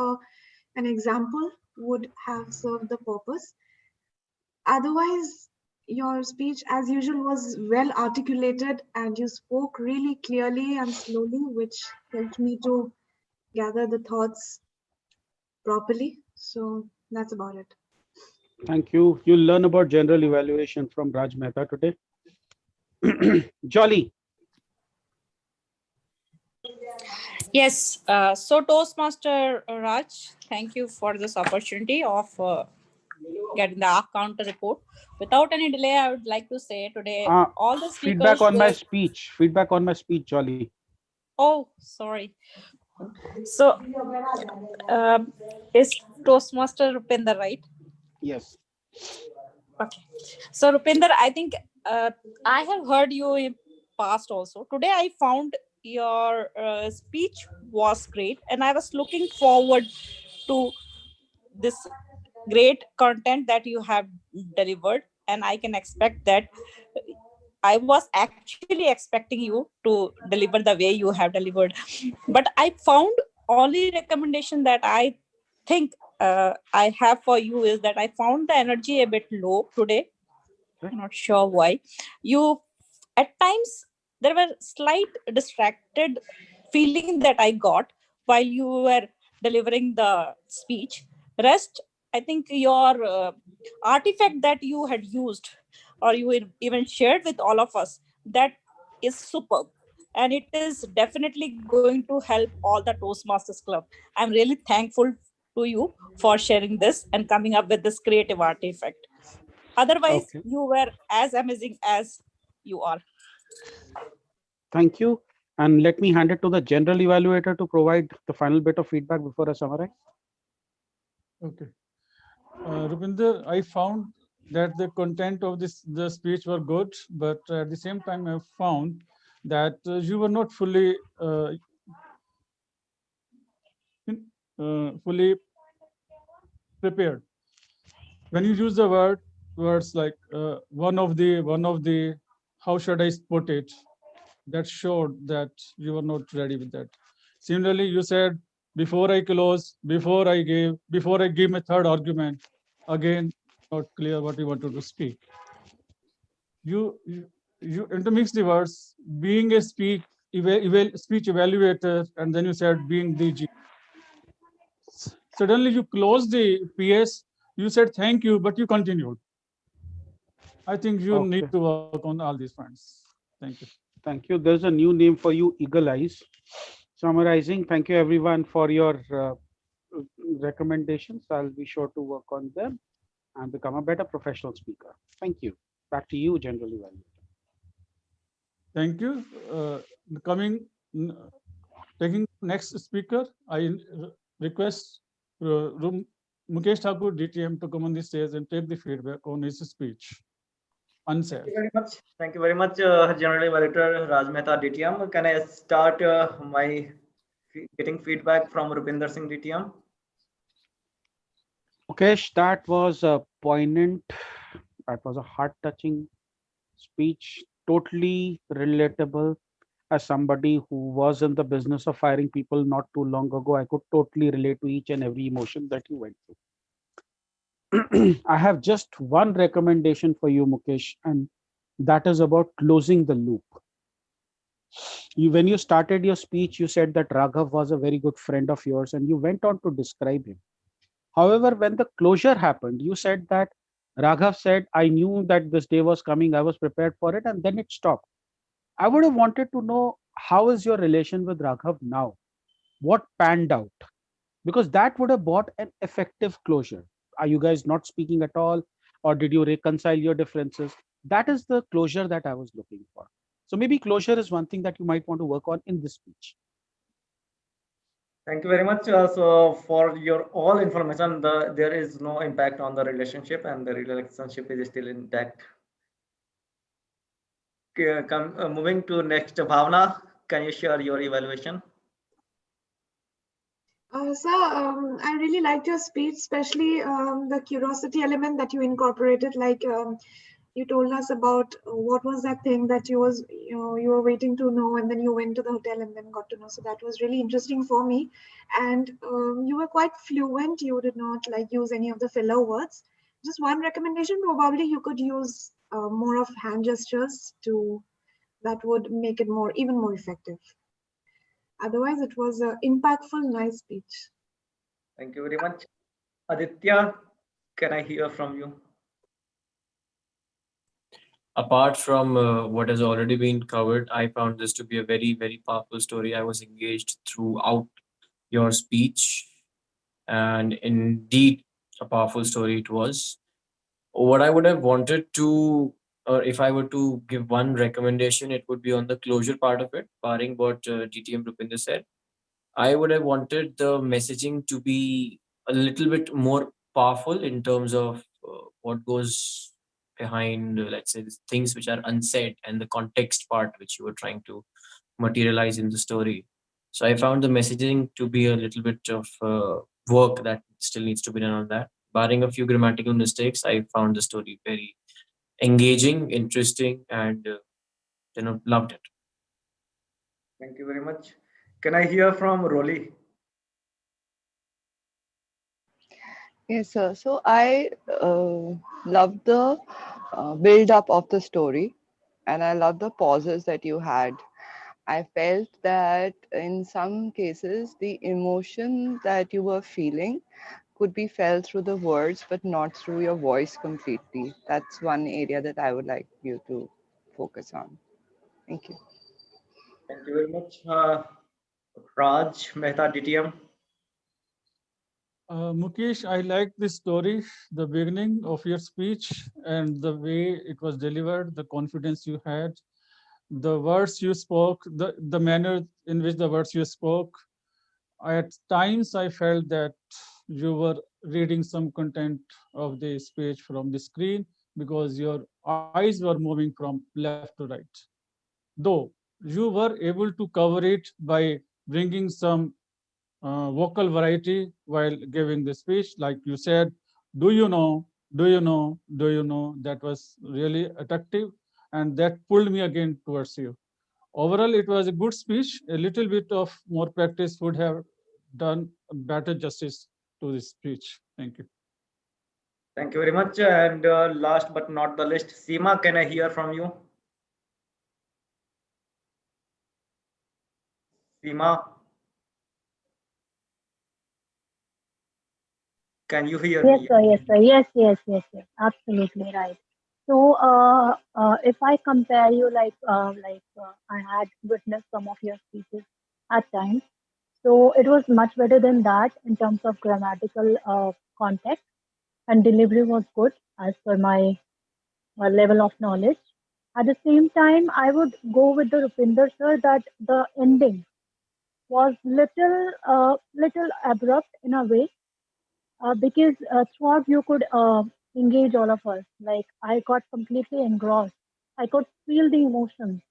an example would have served the purpose. Otherwise, your speech, as usual, was well articulated and you spoke really clearly and slowly, which helped me to gather the thoughts properly. So that's about it. Thank you. You'll learn about general evaluation from Raj Mehta today. Jolly. Yes, so Toastmaster Raj, thank you for this opportunity of getting the counter report. Without any delay, I would like to say today all the speakers feedback on my speech. Feedback on my speech, Jolly. Oh, sorry. So, is Toastmaster Rupinder right? Yes. Okay. So Rupinder, I think I have heard you in past also. Today I found your speech was great, and I was looking forward to this great content that you have delivered, and I can expect that. I was actually expecting you to deliver the way you have delivered, but I found only recommendation that I think I have for you is that I found the energy a bit low today. I'm not sure why. You, at times, there were slight distracted feeling that I got while you were delivering the speech. Rest, I think your artifact that you had used or you even shared with all of us, that is superb. And it is definitely going to help all the Toastmasters Club. I'm really thankful to you for sharing this and coming up with this creative artifact. Otherwise, you were as amazing as you are. Thank you. And let me hand it to the general evaluator to provide the final bit of feedback before I summarize. Okay. Rupinder, I found that the content of the speech were good, but at the same time, I found that you were not fully prepared. When you use the words like one of the, how should I put it? That showed that you were not ready with that. Similarly, you said before I close, before I give my third argument, again, not clear what you wanted to speak. You intermix the words, being a speech evaluator, and then you said being the G. Suddenly you closed the PS, you said thank you, but you continued. I think you need to work on all these fronts. Thank you. Thank you. There's a new name for you, Eagle Eyes. Summarizing, thank you everyone for your recommendations. I'll be sure to work on them and become a better professional speaker. Thank you. Back to you, General Evaluator. Thank you. Coming, taking next speaker, I request Mukesh Thakur, DTM, to come on the stage and take the feedback on his speech. Unsaid. Thank you very much. Thank you very much, General Evaluator Raj Mehta, DTM. Can I start my getting feedback from Rupinder Singh, DTM? Mukesh, that was a poignant, that was a heart-touching speech, totally relatable. As somebody who was in the business of firing people not too long ago, I could totally relate to each and every emotion that you went through. I have just one recommendation for you, Mukesh, and that is about closing the loop. When you started your speech, you said that Raghav was a very good friend of yours, and you went on to describe him. However, when the closure happened, you said that Raghav said, I knew that this day was coming, I was prepared for it, and then it stopped. I would have wanted to know, how is your relation with Raghav now? What panned out? Because that would have brought an effective closure. Are you guys not speaking at all? Or did you reconcile your differences? That is the closure that I was looking for. So maybe closure is one thing that you might want to work on in this speech. Thank you very much. So for your all information, there is no impact on the relationship and the relationship is still intact. Moving to next, Bhavna, can you share your evaluation? I really liked your speech, especially the curiosity element that you incorporated. Like you told us about what was that thing that you were waiting to know, and then you went to the hotel and then got to know. So that was really interesting for me. And you were quite fluent. You did not like use any of the filler words. Just one recommendation: probably you could use more of hand gestures that would make it even more effective. Otherwise, it was an impactful, nice speech. Thank you very much. Aditya, can I hear from you? Apart from what has already been covered, I found this to be a very, very powerful story. I was engaged throughout your speech, and indeed, a powerful story it was. What I would have wanted to, or if I were to give one recommendation, it would be on the closure part of it, barring what DTM Rupinder said. I would have wanted the messaging to be a little bit more powerful in terms of what goes behind, let's say, things which are unsaid and the context part which you were trying to materialize in the story. So I found the messaging to be a little bit of work that still needs to be done on that. Barring a few grammatical mistakes, I found the story very engaging, interesting, and loved it. Thank you very much. Can I hear from Rolly? Yes, sir. So I love the build up of the story, and I love the pauses that you had. I felt that in some cases, the emotion that you were feeling could be felt through the words, but not through your voice completely. That's one area that I would like you to focus on. Thank you. Thank you very much. Raj Mehta, DTM. Mukesh, I like this story, the beginning of your speech and the way it was delivered, the confidence you had, the words you spoke, the manner in which the words you spoke. At times, I felt that you were reading some content of the speech from the screen because your eyes were moving from left to right. Though you were able to cover it by bringing some vocal variety while giving the speech. Like you said, do you know, do you know, do you know? That was really attractive and that pulled me again towards you. Overall, it was a good speech. A little bit of more practice would have done better justice to this speech. Thank you. Thank you very much. And last but not the least, Seema, can I hear from you? Seema, can you hear Yes, me? sir. Yes, sir. Yes. Absolutely right. So, if I compare you, I had witnessed some of your speeches at times. So it was much better than that in terms of grammatical context, and delivery was good as per my level of knowledge. At the same time, I would go with the Rupinder sir that the ending was little abrupt in a way, because throughout you could engage all of us. Like I got completely engrossed. I could feel the emotions,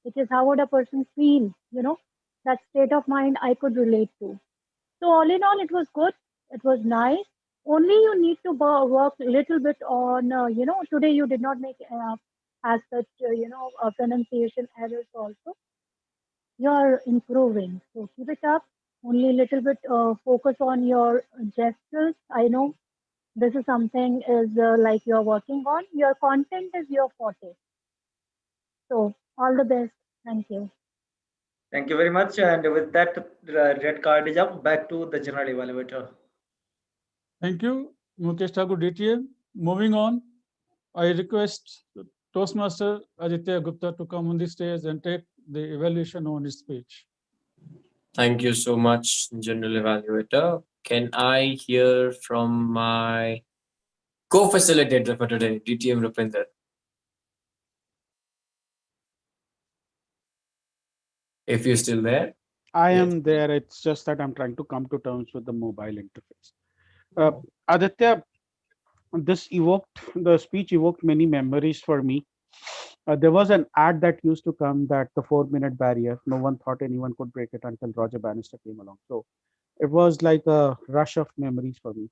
which is how would a person feel, that state of mind I could relate to. So all in all, it was good. It was nice. Only you need to work a little bit on, today you did not make as such, pronunciation errors also. You're improving. So keep it up. Only a little bit focus on your gestures. I know this is something is like you're working on. Your content is your forte. So all the best. Thank you. Thank you very much. And with that, red card is up. Back to the general evaluator. Thank you, Mukesh Thakur, DTM. Moving on, I request Toastmaster Aditya Gupta to come on the stage and take the evaluation on his speech. Thank you so much, General Evaluator. Can I hear from my co-facilitator for today, DTM Rupinder? If you're still there. I am there. It's just that I'm trying to come to terms with the mobile interface. Aditya, the speech evoked many memories for me. There was an ad that used to come that the 4-minute barrier, no one thought anyone could break it until Roger Bannister came along. So it was like a rush of memories for me.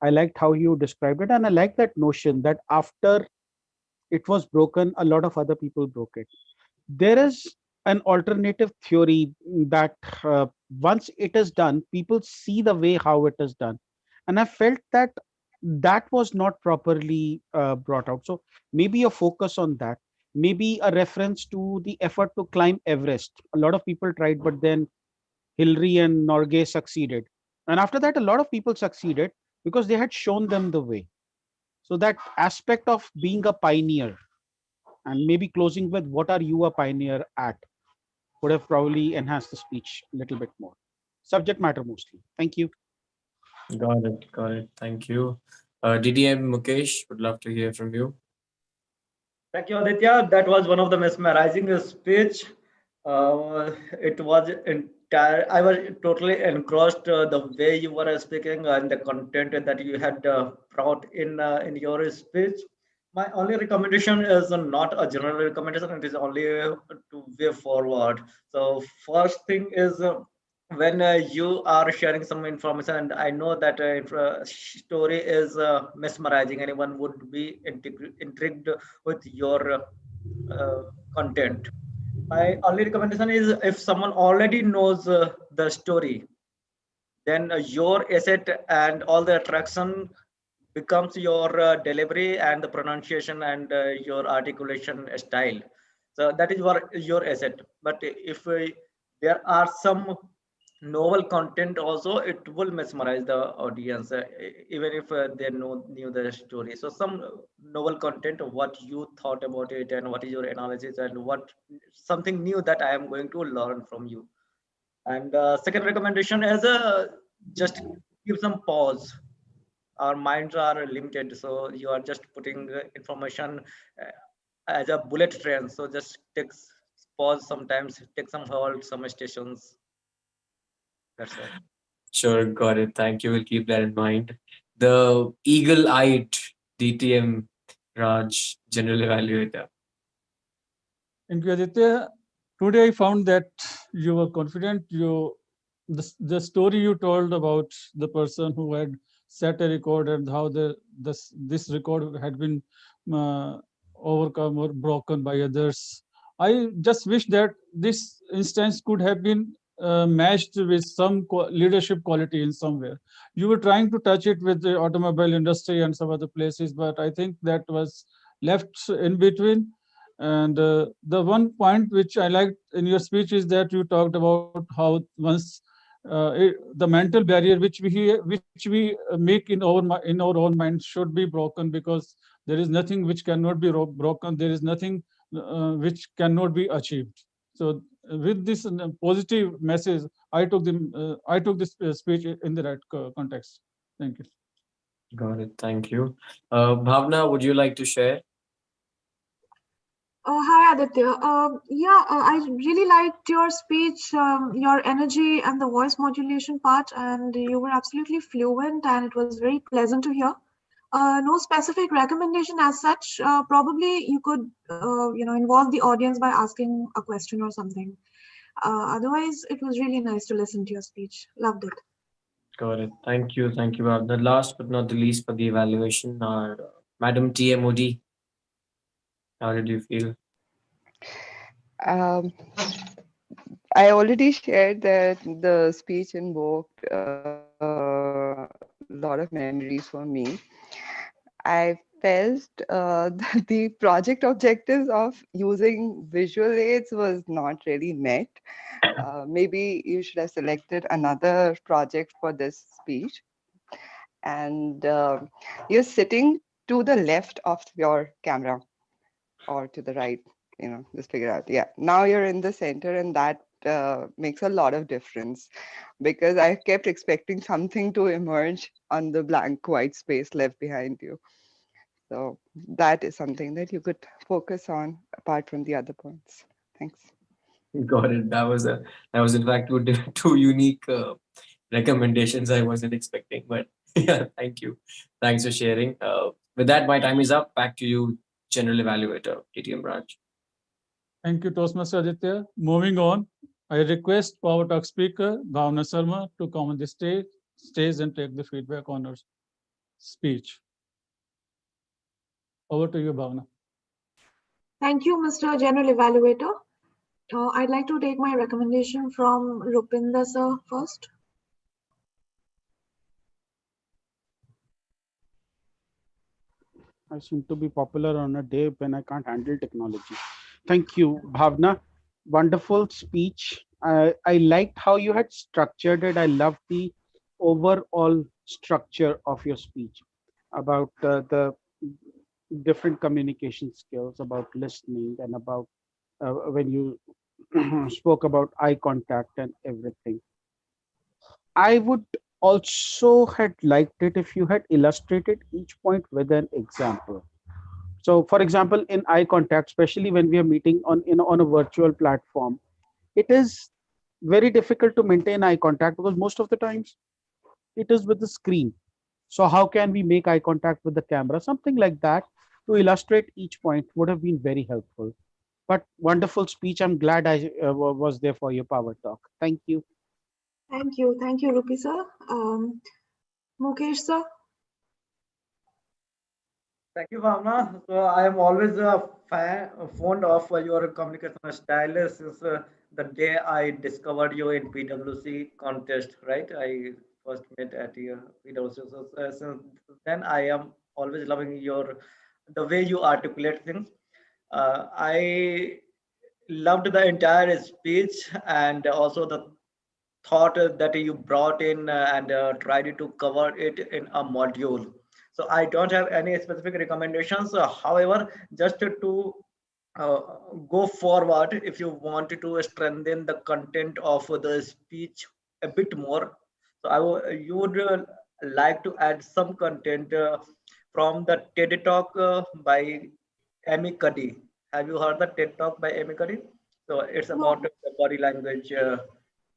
I liked how you described it, and I like that notion that after it was broken, a lot of other people broke it. There is an alternative theory that once it is done, people see the way how it is done, and I felt that that was not properly brought out. So maybe a focus on that, maybe a reference to the effort to climb Everest. A lot of people tried, but then Hillary and Norgay succeeded, and after that, a lot of people succeeded because they had shown them the way. So that aspect of being a pioneer, and maybe closing with what are you a pioneer at, would have probably enhanced the speech a little bit more. Subject matter mostly. Thank you. Got it. Got it. Thank you. DDM Mukesh, would love to hear from you. Thank you, Aditya. That was one of the mesmerizing speech. It was entire. I was totally engrossed the way you were speaking and the content that you had brought in your speech. My only recommendation is not a general recommendation. It is only to way forward. So first thing is when you are sharing some information, and I know that story is mesmerizing. Anyone would be intrigued with your content. My only recommendation is if someone already knows the story, then your asset and all the attraction becomes your delivery and the pronunciation and your articulation style. So that is your asset. But if there are some novel content also, it will mesmerize the audience even if they knew the story. So some novel content, what you thought about it and what is your analysis and what something new that I am going to learn from you. And second recommendation is just give some pause. Our minds are limited, so you are just putting information as a bullet train. So just take pause sometimes, take some hold, some stations. That's all. Sure, got it. Thank you. We'll keep that in mind. The eagle-eyed DTM Raj, General Evaluator. Thank you, Aditya. Today I found that you were confident. The story you told about the person who had set a record and how this record had been overcome or broken by others. I just wish that this instance could have been matched with some leadership quality in somewhere. You were trying to touch it with the automobile industry and some other places, but I think that was left in between. And the one point which I liked in your speech is that you talked about how once the mental barrier which we make in our own mind should be broken, because there is nothing which cannot be broken. There is nothing which cannot be achieved. So with this positive message, I took this speech in the right context. Thank you. Got it. Thank you. Bhavna, would you like to share? Hi, Aditya. I really liked your speech, your energy and the voice modulation part, and you were absolutely fluent, and it was very pleasant to hear. No specific recommendation as such. Probably you could, involve the audience by asking a question or something. Otherwise, it was really nice to listen to your speech. Loved it. Got it. Thank you. Thank you, Bhavna. Last but not the least for the evaluation, our Madam TMOD. How did you feel? I already shared that the speech invoked a lot of memories for me. I felt that the project objectives of using visual aids was not really met. Maybe you should have selected another project for this speech. And you're sitting to the left of your camera or to the right, just figure out. Yeah, now you're in the center, and that makes a lot of difference, because I kept expecting something to emerge on the blank white space left behind you. So that is something that you could focus on apart from the other points. Thanks. Got it. That was in fact two unique recommendations I wasn't expecting. But yeah, thank you. Thanks for sharing. With that, my time is up. Back to you, General Evaluator, TTM branch. Thank you, Toastmaster Aditya. Moving on, I request Power Talk speaker Bhavna Sharma to come on the stage and take the feedback on her speech. Over to you, Bhavna. Thank you, Mr. General Evaluator. I'd like to take my recommendation from Rupinder sir first. I seem to be popular on a day when I can't handle technology. Thank you, Bhavna. Wonderful speech. I liked how you had structured it. I loved the overall structure of your speech about the different communication skills, about listening, and about when you spoke about eye contact and everything. I would also had liked it if you had illustrated each point with an example. So, for example, in eye contact, especially when we are meeting on a virtual platform, it is very difficult to maintain eye contact because most of the times it is with the screen. So, how can we make eye contact with the camera? Something like that to illustrate each point would have been very helpful. But wonderful speech. I'm glad I was there for your power talk. Thank you. Thank you, Rupi sir. Mukesh sir. Thank you, Bhavna. So I am always fond of your communication style since the day I discovered you in PwC contest, right? I first met at your PwC. So since then, I am always loving the way you articulate things. I loved the entire speech and also the thought that you brought in and tried to cover it in a module. So I don't have any specific recommendations. However, just to uh, go forward, if you want to strengthen the content of the speech a bit more, so you would like to add some content from the TED Talk by Amy Cuddy. Have you heard the TED Talk by Amy Cuddy? So it's about No. the body language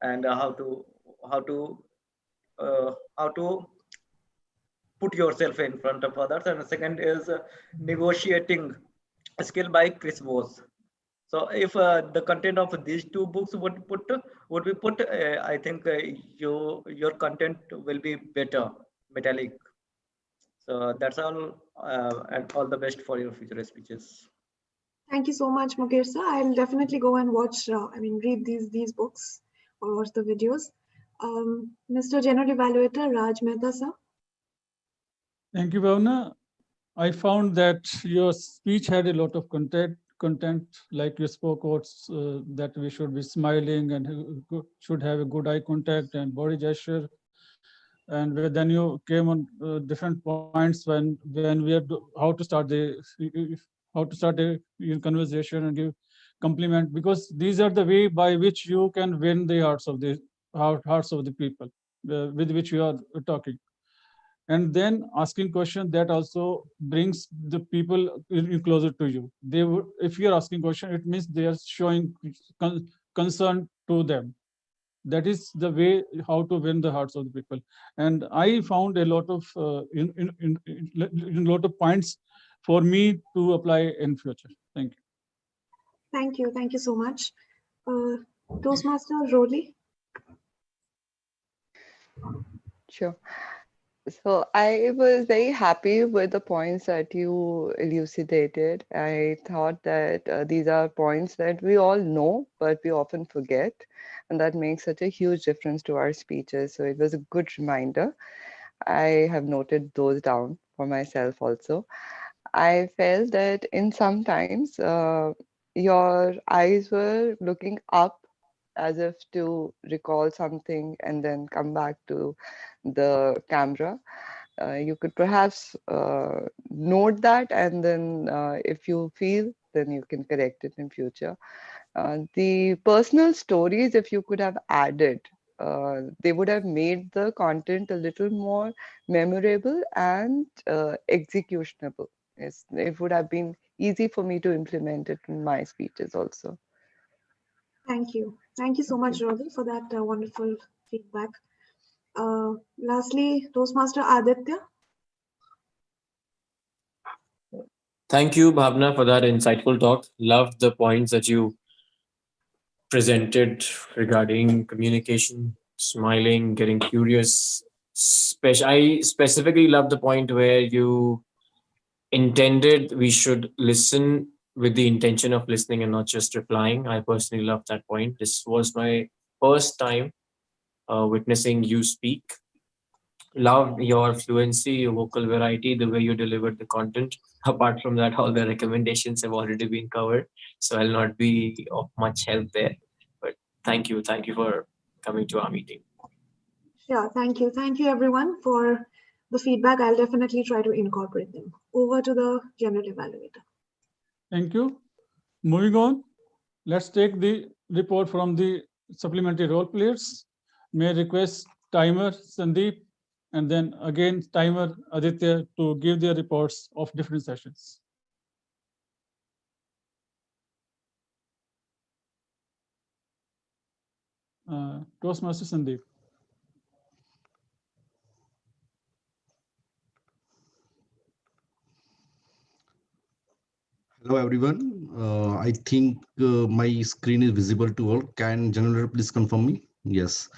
and how to how to put yourself in front of others. And the second is negotiating skill by Chris Voss. So if the content of these two books would be put, I think your content will be better, metallic. So that's all, and all the best for your future speeches. Thank you so much, Mukesh sir. I'll definitely go and watch, read these books or watch the videos. Mr. General Evaluator, Raj Mehta sir. Thank you, Bhavna. I found that your speech had a lot of content, like you spoke about that we should be smiling and should have a good eye contact and body gesture. And then you came on different points when we are how to start a conversation and give compliment, because these are the way by which you can win the hearts of the people with which you are talking. And then asking question that also brings the people closer to you. They would, if you are asking question, it means they are showing concern to them. That is the way how to win the hearts of the people. And I found a lot of lot of points for me to apply in future. Thank you. Thank you. Thank you so much. Toastmaster Rolly. Sure. So I was very happy with the points that you elucidated. I thought that these are points that we all know, but we often forget, and that makes such a huge difference to our speeches. So it was a good reminder. I have noted those down for myself also. I felt that in some times your eyes were looking up as if to recall something and then come back to the camera. You could perhaps note that, and then if you feel, then you can correct it in future. The personal stories, if you could have added, they would have made the content a little more memorable and executionable. It would have been easy for me to implement it in my speeches also. Thank you. Thank you so much, Rolly, for that wonderful feedback. Lastly, Toastmaster Aditya. Thank you, Bhavna, for that insightful talk. Loved the points that you presented regarding communication, smiling, getting curious. I specifically love the point where you intended we should listen with the intention of listening and not just replying. I personally love that point. This was my first time witnessing you speak. Love your fluency, your vocal variety, the way you delivered the content. Apart from that, all the recommendations have already been covered, so I'll not be of much help there. But thank you for coming to our meeting. Sure, thank you. Thank you everyone for the feedback. I'll definitely try to incorporate them. Over to the general evaluator. Thank you. Moving on, let's take the report from the supplementary role players. May I request timer Sandeep and then again timer Aditya to give their reports of different sessions. Toastmaster Sandeep. Hello, everyone. I think my screen is visible to all. Can General please confirm me? Yes.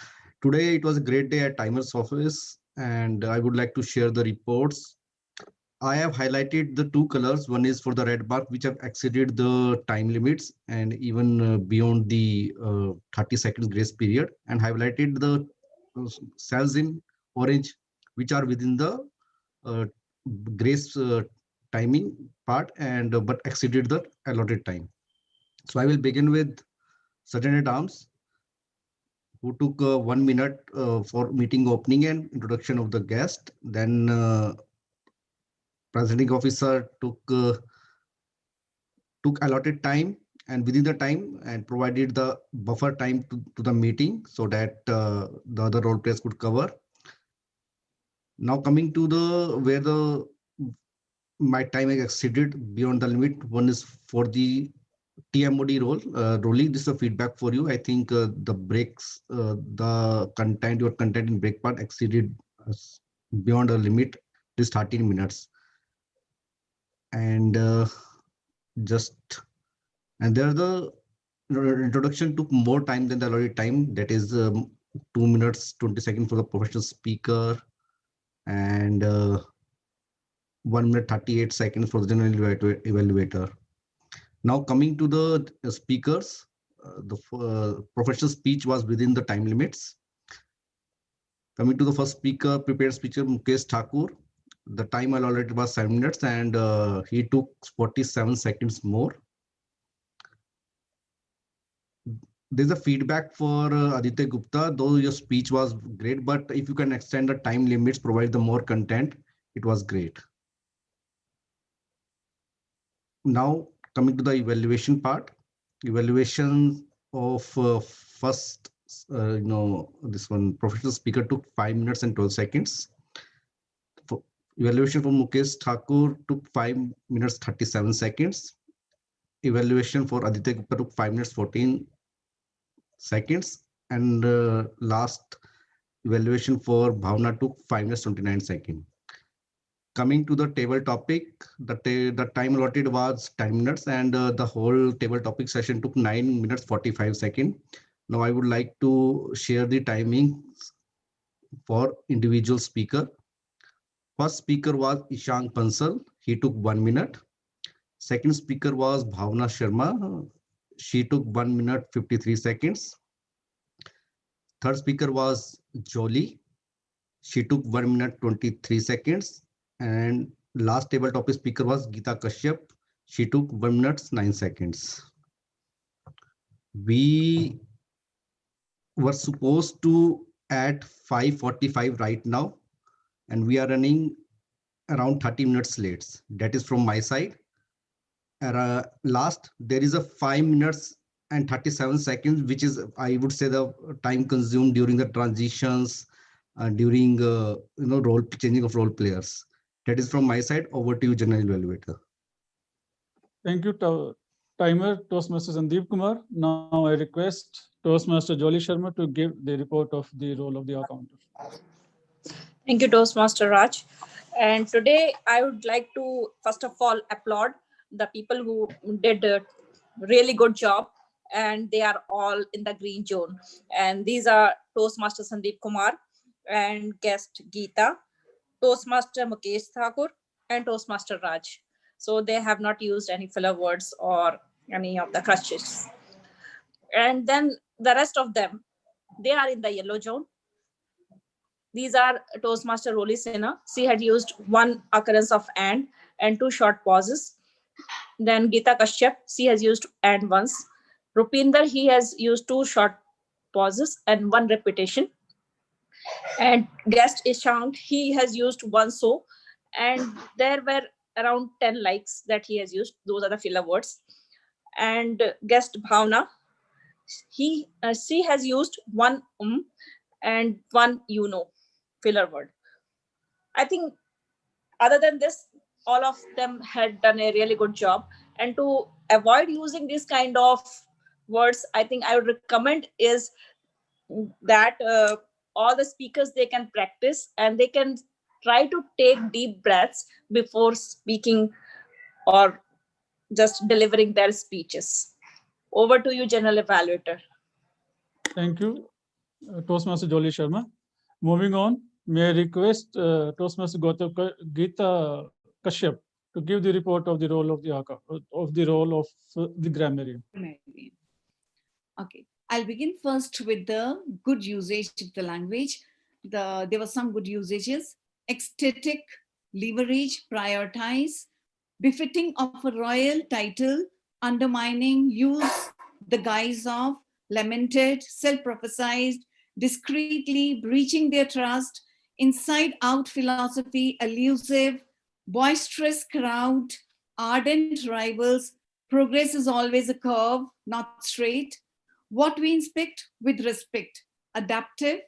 Today it was a great day at Timer's office, and I would like to share the reports. I have highlighted the two colors. One is for the red bar, which have exceeded the time limits and even beyond the 30 seconds grace period, and highlighted the cells in orange, which are within the grace timing part and but exceeded the allotted time. So I will begin with Sergeant at Arms, who took 1 minute for meeting opening and introduction of the guest. Then presiding officer took allotted time and within the time and provided the buffer time to the meeting so that the other role players could cover. Now coming to the where the my time has exceeded beyond the limit. One is for the TMOD role. Rolly, this is a feedback for you. I think the breaks, the content, your content in break part exceeded beyond a limit, this 13 minutes. And there the introduction took more time than the allotted time. That is 2 minutes, 20 seconds for the professional speaker and 1 minute, 38 seconds for the general evaluator. Now coming to the speakers, the professional speech was within the time limits. Coming to the first speaker, prepared speaker Mukesh Thakur, the time allotted was 7 minutes and he took 47 seconds more. There's a feedback for Aditya Gupta, though your speech was great, but if you can extend the time limits, provide the more content, it was great. Now coming to the evaluation part, Evaluation of first, this one professional speaker took 5 minutes and 12 seconds. Evaluation for Mukesh Thakur took 5 minutes 37 seconds. Evaluation for Aditya Gupta took 5 minutes 14 seconds. And last evaluation for Bhavna took 5 minutes 29 seconds. Coming to the table topic, the time allotted was 10 minutes and the whole table topic session took 9 minutes 45 seconds. Now I would like to share the timings for individual speaker. First speaker was Ishank Bansal. He took 1 minute. Second speaker was Bhavna Sharma. She took 1 minute 53 seconds. Third speaker was Jolie. She took 1 minute 23 seconds. And last table topic speaker was Geeta Kashyap. She took 1 minute 9 seconds. We were supposed to at 5:45 right now, and we are running around 30 minutes late. That is from my side. Last, there is a 5 minutes and 37 seconds, which is, I would say, the time consumed during the transitions, during role changing of role players. That is from my side. Over to you, General Evaluator. Thank you, timer Toastmaster Sandeep Kumar. Now I request Toastmaster Jolie Sharma to give the report of the role of the accountant. Thank you, Toastmaster Raj. And today I would like to first of all applaud the people who did a really good job, and they are all in the green zone. And these are Toastmaster Sandeep Kumar and guest Geeta, Toastmaster Mukesh Thakur, and Toastmaster Raj. So they have not used any filler words or any of the crutches. And then the rest of them, they are in the yellow zone. These are Toastmaster Roli Sinha. She had used one occurrence of and 2 short pauses. Then Geeta Kashyap, she has used and once. Rupinder, he has used 2 short pauses and 1 repetition. And guest Ishank, he has used 1 so, and there were around 10 likes that he has used. Those are the filler words. And guest Bhavna, she has used 1 and 1 filler word. I think other than this, all of them had done a really good job. And to avoid using this kind of words, I think I would recommend is that all the speakers, they can practice and they can try to take deep breaths before speaking or just delivering their speeches. Over to you, General Evaluator. Thank you, Toastmaster Jolie Sharma. Moving on, may I request Toastmaster Geeta Kashyap to give the report of the role of the grammarian. Okay, I'll begin first with the good usage of the language. There were some good usages: ecstatic, leverage, prioritize, befitting of a royal title, undermining, use the guise of, lamented, self-prophesied, discreetly, breaching their trust, inside-out philosophy, elusive, boisterous crowd, ardent rivals, progress is always a curve, not straight, what we inspect with respect, adaptive,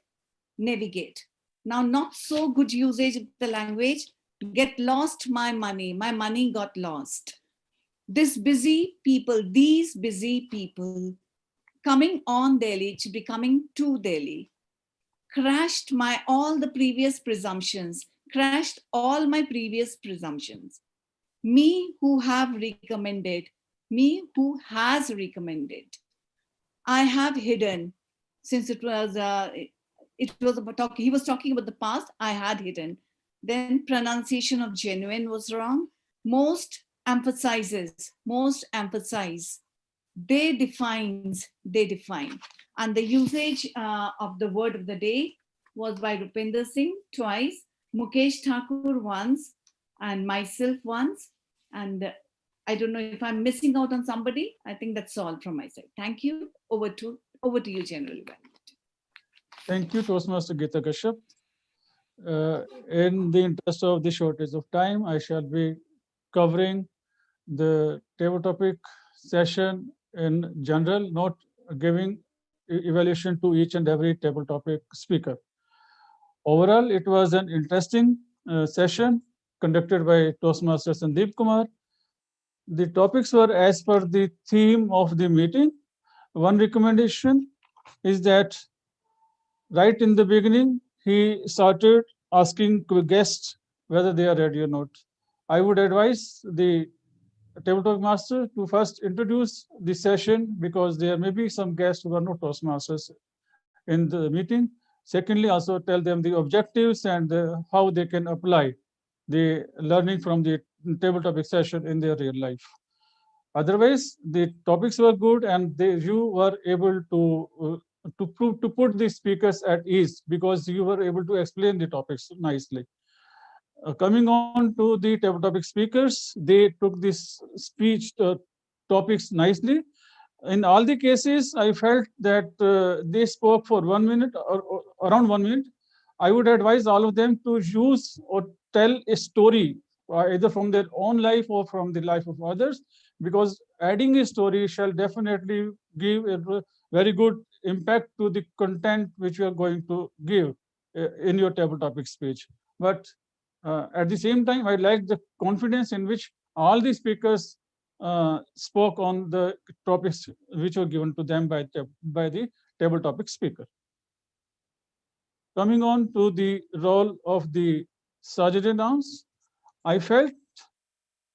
navigate. Now, not so good usage of the language, get lost my money got lost. These busy people, coming on Delhi, it should be coming to Delhi. Crashed all the previous presumptions, crashed all my previous presumptions. Me who have recommended, me who has recommended. I have hidden, since he was talking about the past, I had hidden. Then pronunciation of genuine was wrong. Most emphasizes, most emphasize. They define. And the usage of the word of the day was by Rupinder Singh twice, Mukesh Thakur once, and myself once. And I don't know if I'm missing out on somebody. I think that's all from my side. Thank you. Over to you, General Evaluator. Thank you, Toastmaster Geeta Kashyap. In the interest of the shortage of time, I shall be covering the table topic session in general, not giving evaluation to each and every table topic speaker. Overall, it was an interesting session conducted by Toastmaster Sandeep Kumar. The topics were as per the theme of the meeting. One recommendation is that right in the beginning, he started asking guests whether they are ready or not. I would advise the tabletop master to first introduce the session, because there may be some guests who are not Toastmasters in the meeting. Secondly, also tell them the objectives and how they can apply the learning from the table topic session in their real life. Otherwise, the topics were good, and you were able to put the speakers at ease, because you were able to explain the topics nicely. Coming on to the table topic speakers, they took this speech topics nicely. In all the cases, I felt that they spoke for 1 minute or around 1 minute. I would advise all of them to use or tell a story, either from their own life or from the life of others, because adding a story shall definitely give a very good impact to the content which you are going to give in your table topic speech. But at the same time, I like the confidence in which all the speakers spoke on the topics which were given to them by the table topic speaker. Coming on to the role of the sergeant-at-arms, I felt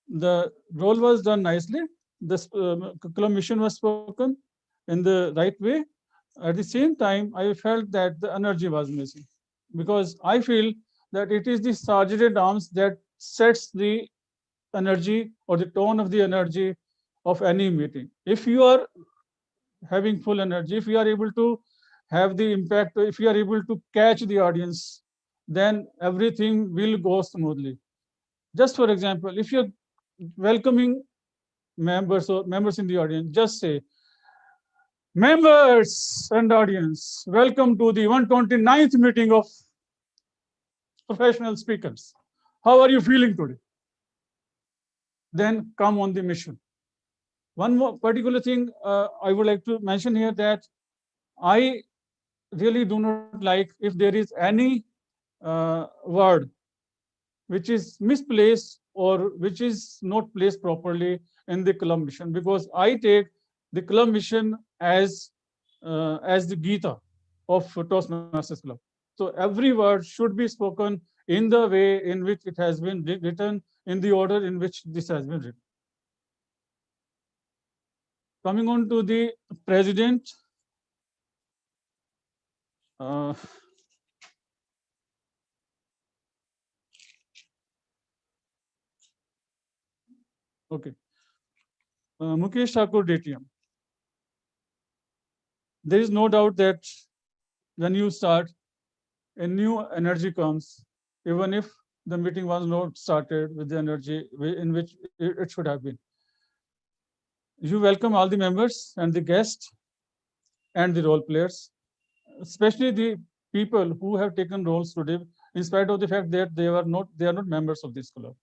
the role was done nicely. The club mission was spoken in the right way. At the same time, I felt that the energy was missing, because I feel that it is the sergeant-at-arms that sets the energy or the tone of the energy of any meeting. If you are having full energy, if you are able to have the impact, if you are able to catch the audience, then everything will go smoothly. Just for example, if you're welcoming members or members in the audience, just say, members and audience, welcome to the 129th meeting of professional speakers. How are you feeling today? Then come on the mission. One more particular thing I would like to mention here, that I really do not like if there is any word which is misplaced or which is not placed properly in the club mission, because I take the club mission as the Gita of Toastmasters Club. So every word should be spoken in the way in which it has been written, in the order in which this has been written. Coming on to the president, okay, Mukesh Thakur DTM. There is no doubt that when you start, a new energy comes, even if the meeting was not started with the energy in which it should have been. You welcome all the members and the guests and the role players, especially the people who have taken roles today, in spite of the fact that they are not members of this club.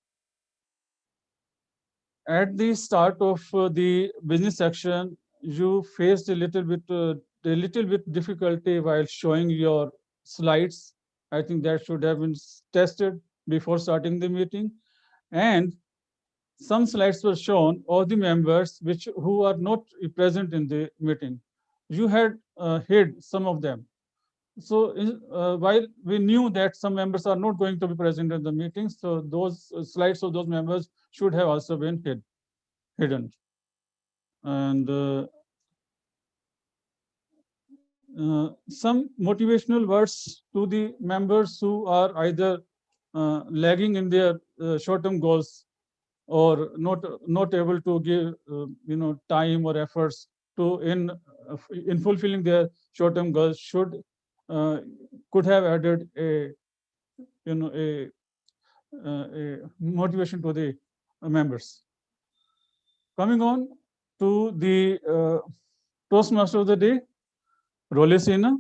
At the start of the business section, you faced a little bit difficulty while showing your slides. I think that should have been tested before starting the meeting. And some slides were shown of the members who are not present in the meeting. You had hid some of them. So while we knew that some members are not going to be present in the meeting, so those slides of those members should have also been hidden. And some motivational words to the members who are either lagging in their short-term goals, or not able to give time or efforts to in fulfilling their short-term goals, could have added a motivation to the members. Coming on to the Toastmaster of the day, Role Sena.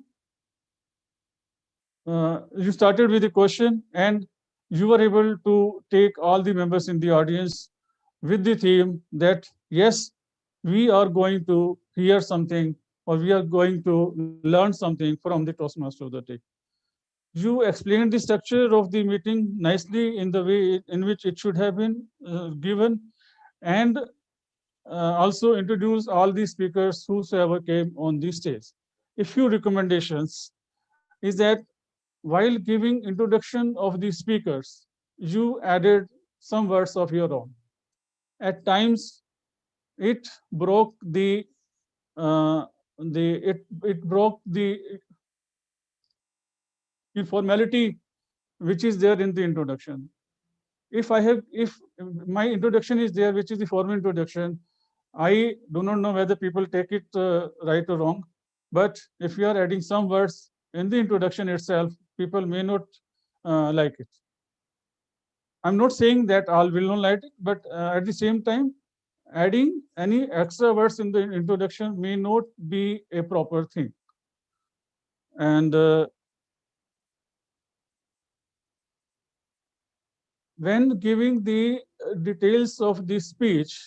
You started with a question, and you were able to take all the members in the audience with the theme that, yes, we are going to hear something or we are going to learn something from the Toastmaster of the day. You explained the structure of the meeting nicely in the way in which it should have been given, and also introduce all the speakers whosoever came on the stage. A few recommendations is that while giving introduction of the speakers, you added some words of your own. At times, it broke the it broke the informality which is there in the introduction. If my introduction is there, which is the formal introduction, I do not know whether people take it right or wrong, but if you are adding some words in the introduction itself, people may not like it. I'm not saying that all will not like it, but at the same time, adding any extra words in the introduction may not be a proper thing. And when giving the details of the speech,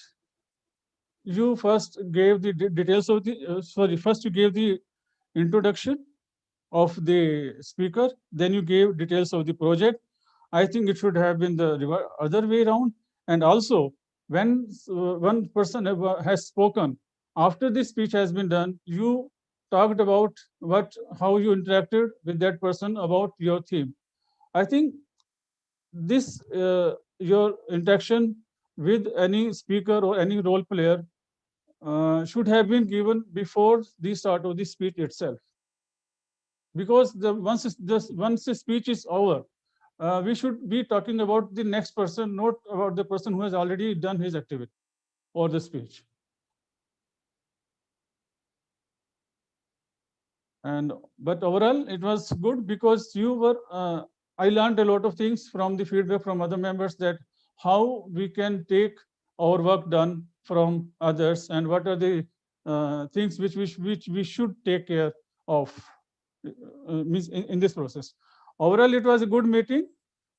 you first gave the details of the, first you gave the introduction of the speaker, then you gave details of the project. I think it should have been the other way around. And also, when one person has spoken, after the speech has been done, you talked about how you interacted with that person about your theme. I think this your interaction with any speaker or any role player should have been given before the start of the speech itself. Because once the speech is over, we should be talking about the next person, not about the person who has already done his activity or the speech. But overall, it was good because you were. I learned a lot of things from the feedback from other members, that how we can take our work done from others and what are the things which we should take care of in this process. Overall, it was a good meeting,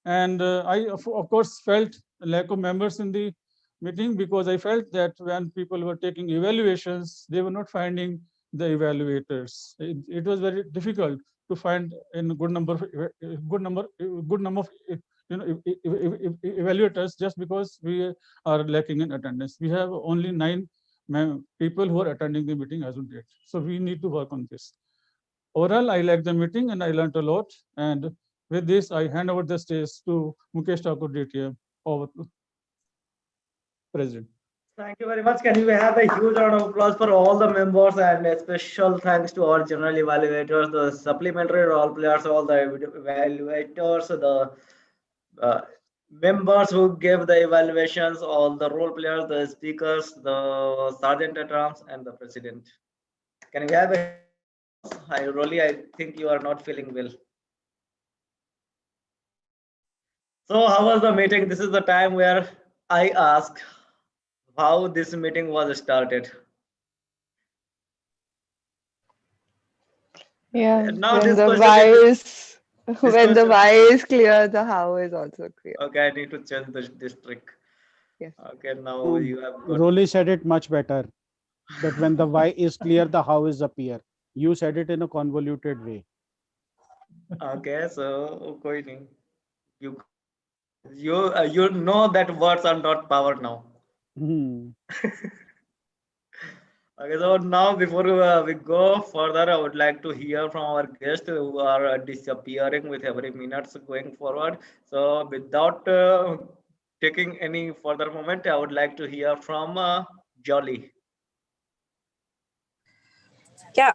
and I of course felt a lack of members in the meeting, because I felt that when people were taking evaluations, they were not finding the evaluators. It was very difficult to find a good number of evaluators, just because we are lacking in attendance. We have only 9 people who are attending the meeting as of date. So we need to work on this. Overall, I liked the meeting and I learned a lot. And with this, I hand over the stage to Mukesh Thakur, DTM. Over to President. Thank you very much. Can we have a huge round of applause for all the members, and a special thanks to our general evaluators, the supplementary role players, all the evaluators, the members who gave the evaluations, all the role players, the speakers, the sergeant at arms, and the president. Can we have a I think you are not feeling well. So how was the meeting? This is the time where I ask how this meeting was started. Yeah, Now when this the question why is, is when the why is clear, the how is also clear. okay, I need to change this trick. Yes. Okay, now you have got. Rolly said it much better. That when the why is clear, the how is appear. You said it in a convoluted way. Okay, so koi nahi. You know that words are not power now. Okay, so now before we go further, I would like to hear from our guests who are disappearing with every minute going forward. So without taking any further moment, I would like to hear from Jolly. Yeah,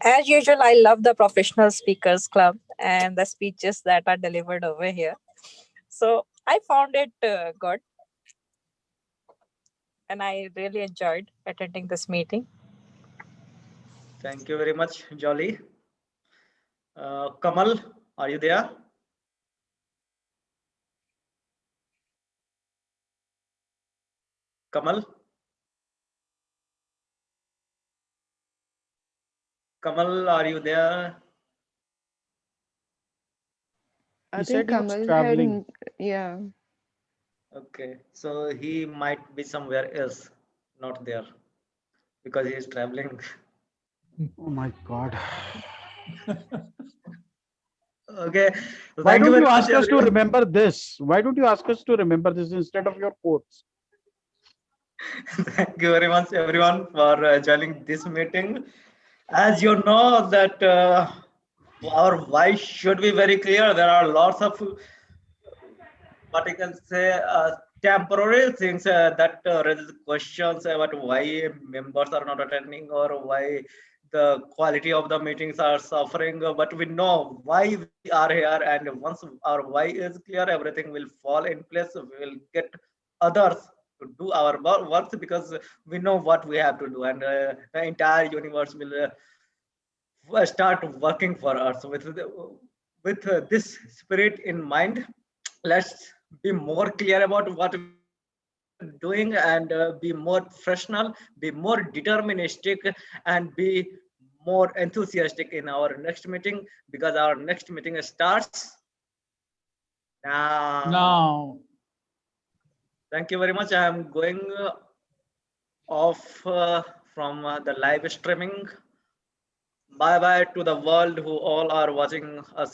as usual, I love the Professional Speakers Club and the speeches that are delivered over here. So I found it good. And I really enjoyed attending this meeting. Thank you very much, Jolly. Kamal, are you there? Kamal? Kamal, are you there? I think Kamal had, yeah. Okay, so he might be somewhere else, not there. because he is traveling. Oh my God. Okay. So Why thank you don't very you much, ask us to everyone. remember this? Why don't you ask us to remember this instead of your quotes? Thank you very much, everyone, for joining this meeting. As you know that our why should be very clear. There are lots of what I can say temporary things that raises questions about why members are not attending or why the quality of the meetings are suffering. But we know why we are here, and once our why is clear, everything will fall in place. We will get others to do our works because we know what we have to do, and the entire universe will start working for us with this spirit in mind. Let's be more clear about what we're doing and be more professional, be more deterministic, and be more enthusiastic in our next meeting, because our next meeting starts now. Now. Thank you very much. I am going off from the live streaming. Bye bye to the world who all are watching us